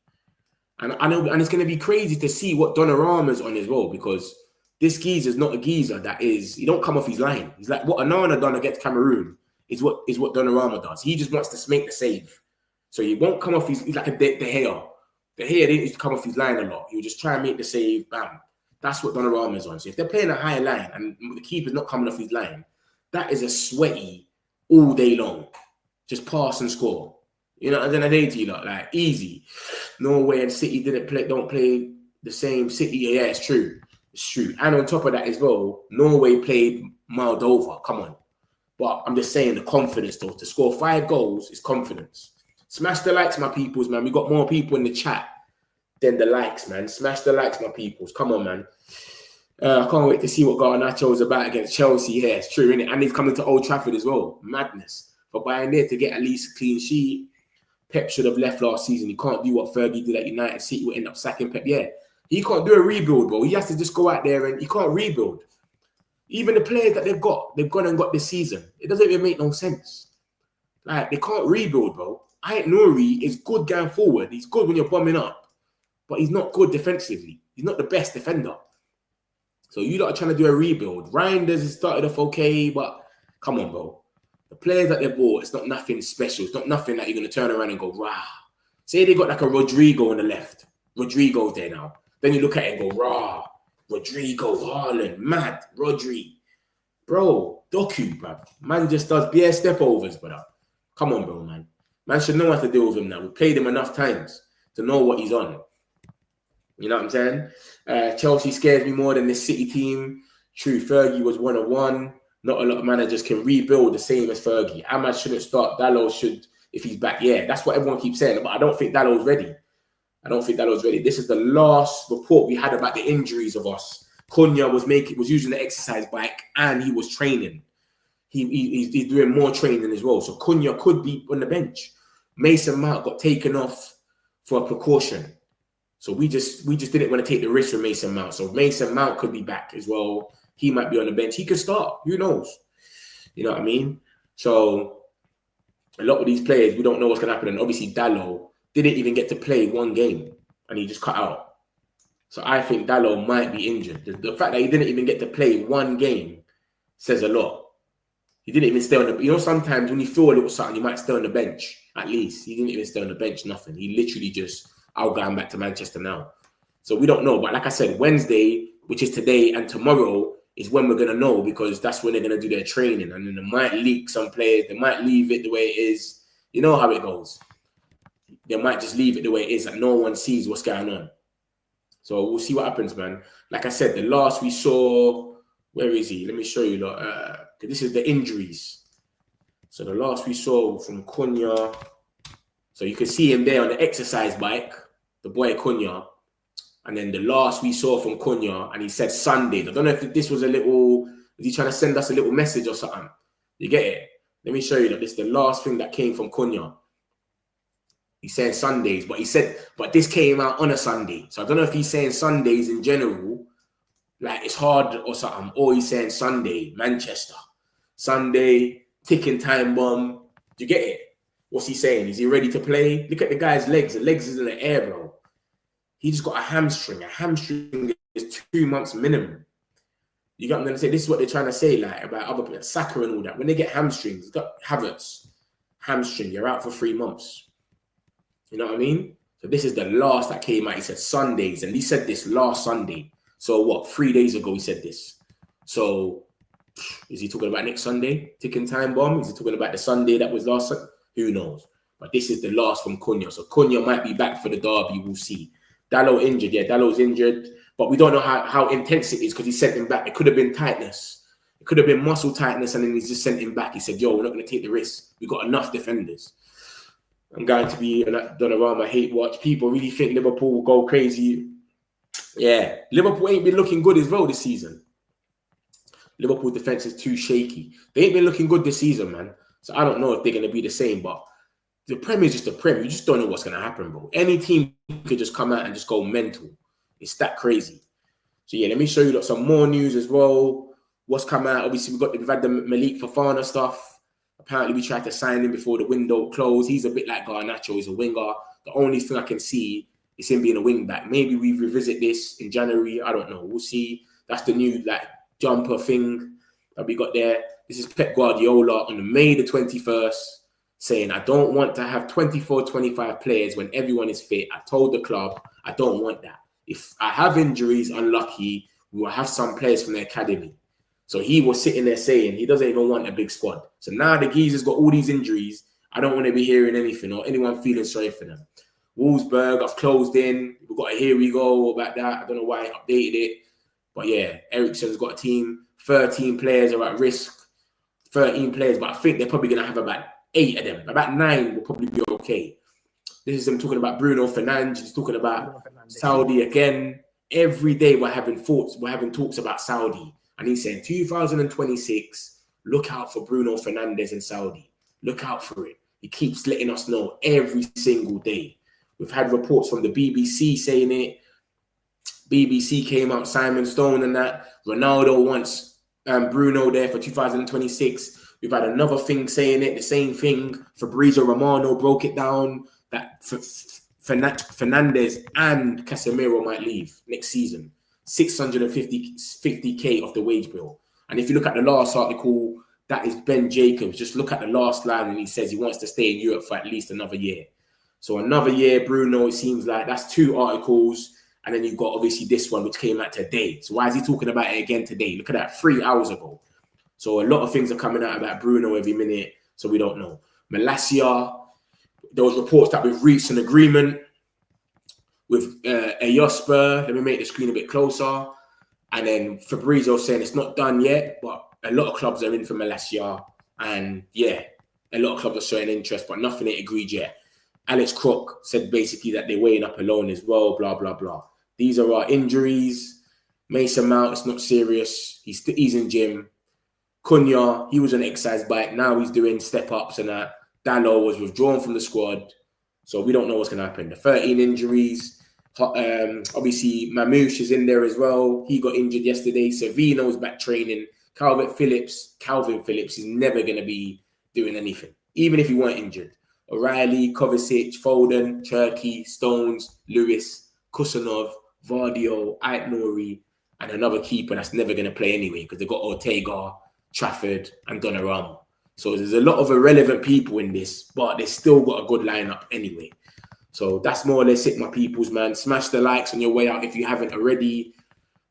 And I know, and it's going to be crazy to see what Donnarumma's on as well, because this geezer's not a geezer that is, he don't come off his line. He's like what Onana done against Cameroon is what Donnarumma does. He just wants to make the save. So he won't come off he's like a De Gea. De Gea didn't used to come off his line a lot. He'll just try and make the save, bam. That's what Donnarumma's on. So if they're playing a high line and the keeper's not coming off his line, that is a sweaty all day long. Just pass and score. You know, and then I say to you, like easy. Norway and City don't play the same. City, yeah, it's true. It's true. And on top of that as well, Norway played Moldova. Come on. But I'm just saying the confidence, though. To score 5 goals is confidence. Smash the likes, my peoples, man. We got more people in the chat than the likes, man. Smash the likes, my peoples. Come on, man. I can't wait to see what Garnacho is about against Chelsea here. It's true, innit? And he's coming to Old Trafford as well. Madness. For buying there to get at least a clean sheet. Pep should have left last season. He can't do what Fergie did at United. City will end up sacking Pep. Yeah, he can't do a rebuild, bro. He has to just go out there and he can't rebuild. Even the players that they've gone and got this season. It doesn't even make no sense. Like, they can't rebuild, bro. Nouri is good going forward. He's good when you're bombing up. But he's not good defensively. He's not the best defender. So you lot are trying to do a rebuild. Reinders has started off okay, but come on, bro. The players that they bought, it's not nothing special. It's not nothing that you're going to turn around and go, rah. Say they got like a Rodrigo on the left. Rodrigo's there now. Then you look at it and go, rah. Rodrigo, Haaland, mad, Rodri. Bro, Doku, bro. Man just does bare step overs, brother. Come on, bro, man. Man should know how to deal with him now. We played him enough times to know what he's on. You know what I'm saying? Chelsea scares me more than this City team. True, Fergie was 1-1. Not a lot of managers can rebuild the same as Fergie. Ahmad shouldn't start. Dalot should, if he's back. Yeah, that's what everyone keeps saying. But I don't think Dalot's ready. This is the last report we had about the injuries of us. Cunha was using the exercise bike and he was training. He's doing more training as well. So Cunha could be on the bench. Mason Mount got taken off for a precaution. So we just didn't want to take the risk with Mason Mount. So Mason Mount could be back as well. He might be on the bench. He could start. Who knows? You know what I mean? So a lot of these players, we don't know what's going to happen. And obviously Dalot didn't even get to play 1 game and he just cut out. So I think Dalot might be injured. The fact that he didn't even get to play 1 game says a lot. He didn't even stay on the... You know, sometimes when you feel a little something, you might stay on the bench at least. He didn't even stay on the bench, nothing. He literally just... I'll go back to Manchester now. So we don't know. But like I said, Wednesday, which is today and tomorrow, is when we're going to know because that's when they're going to do their training. And then they might leak some players. They might leave it the way it is. You know how it goes. They might just leave it the way it is. Like no one sees what's going on. So we'll see what happens, man. Like I said, the last we saw... Where is he? Let me show you. This is the injuries. So the last we saw from Cunha... So you can see him there on the exercise bike. The boy Cunha. And then the last we saw from Cunha, and he said Sundays. I don't know if this was a little, was he trying to send us a little message or something? You get it? Let me show you that this is the last thing that came from Cunha. He's saying Sundays, but he said, but this came out on a Sunday. So I don't know if he's saying Sundays in general, like it's hard or something, or he's saying Sunday, Manchester. Sunday, ticking time bomb. Do you get it? What's he saying? Is he ready to play? Look at the guy's legs. The legs is in the air, bro. He just got a hamstring. A hamstring is 2 months minimum. You got what I'm going to say? This is what they're trying to say, like, about other people, like Saka and all that. When they get hamstrings, got Havertz, hamstring, you're out for 3 months. You know what I mean? So this is the last that came out. He said Sundays, and he said this last Sunday. So what, 3 days ago he said this. So is he talking about next Sunday? Ticking time bomb? Is he talking about the Sunday that was last Sunday? Who knows? But this is the last from Cunha. So Cunha might be back for the derby. We'll see. Dalot injured. Yeah, Dalot's injured. But we don't know how intense it is because he sent him back. It could have been tightness. It could have been muscle tightness, and then he's just sent him back. He said, yo, we're not going to take the risk. We've got enough defenders. I'm going to be Donnarumma hate watch. People really think Liverpool will go crazy. Yeah, Liverpool ain't been looking good as well this season. Liverpool defense is too shaky. They ain't been looking good this season, man. So I don't know if they're going to be the same, but the Prem is just a Prem. You just don't know what's going to happen, bro. Any team could just come out and just go mental. It's that crazy. So yeah, let me show you some more news as well. What's come out? Obviously, we've had the Malick Fofana stuff. Apparently, we tried to sign him before the window closed. He's a bit like Garnacho. He's a winger. The only thing I can see is him being a wing back. Maybe we revisit this in January. I don't know. We'll see. That's the new jumper thing that we got there. This is Pep Guardiola on May the 21st saying, I don't want to have 24, 25 players when everyone is fit. I told the club, I don't want that. If I have injuries, unlucky, we will have some players from the academy. So he was sitting there saying he doesn't even want a big squad. So now the geezer's got all these injuries. I don't want to be hearing anything or anyone feeling sorry for them. Wolfsburg, I've closed in. We've got a here we go about that. I don't know why I updated it. But yeah, Eriksen's got a team. 13 players are at risk. 13 players, but I think they're probably going to have about 8 of them. About 9 will probably be okay. This is them talking about Bruno Fernandes. He's talking about Saudi again. Every day we're having thoughts. We're having talks about Saudi. And he's saying 2026, look out for Bruno Fernandes and Saudi. Look out for it. He keeps letting us know every single day. We've had reports from the BBC saying it. BBC came out, Simon Stone and that. Ronaldo wants Bruno there for 2026. We've had another thing saying it, the same thing. Fabrizio Romano broke it down that Fernandes and Casemiro might leave next season. 50K off the wage bill. And if you look at the last article, that is Ben Jacobs. Just look at the last line and he says he wants to stay in Europe for at least another year. So another year, Bruno, it seems like that's 2 articles. And then you've got obviously this one, which came out today. So why is he talking about it again today? Look at that, 3 hours ago. So a lot of things are coming out about Bruno every minute. So we don't know. Malacia, there was reports that we've reached an agreement with Ayosper. Let me make the screen a bit closer. And then Fabrizio saying it's not done yet, but a lot of clubs are in for Malacia. And yeah, a lot of clubs are showing interest, but nothing ain't agreed yet. Alex Crook said basically that they're weighing up a loan as well, blah, blah, blah. These are our injuries. Mason Mount, it's not serious. He's in gym. Cunha, he was an exercise bike. Now he's doing step-ups and that. Dalot was withdrawn from the squad. So we don't know what's going to happen. The 13 injuries. Obviously, Marmoush is in there as well. He got injured yesterday. Savino's back training. Calvin Phillips is never going to be doing anything, even if he weren't injured. O'Reilly, Kovacic, Foden, Turkey, Stones, Lewis, Kusanov, Vardio, Ait-Nouri, and another keeper that's never going to play anyway because they've got Ortega, Trafford, and Donnarumma. So there's a lot of irrelevant people in this, but they still got a good lineup anyway. So that's more or less it, my peoples, man. Smash the likes on your way out if you haven't already.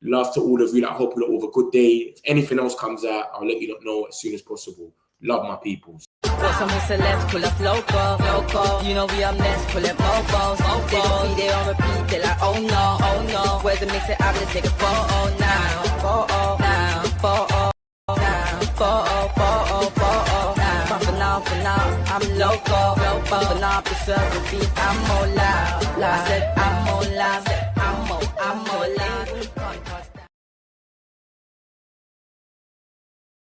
Love to all of you. I hope you all have a good day. If anything else comes out, I'll let you know as soon as possible. Love my peoples. Got some celebs, pull up local. You know we up next, pull up mofos. They don't be there on repeat, they're like, oh no. Where's the mix it up, let's take a photo now. Photo now, photo now, photo now. But for now, I'm local. But now, preserve the beat, I'm more loud. I said I'm more loud, I'm more I'm more alive.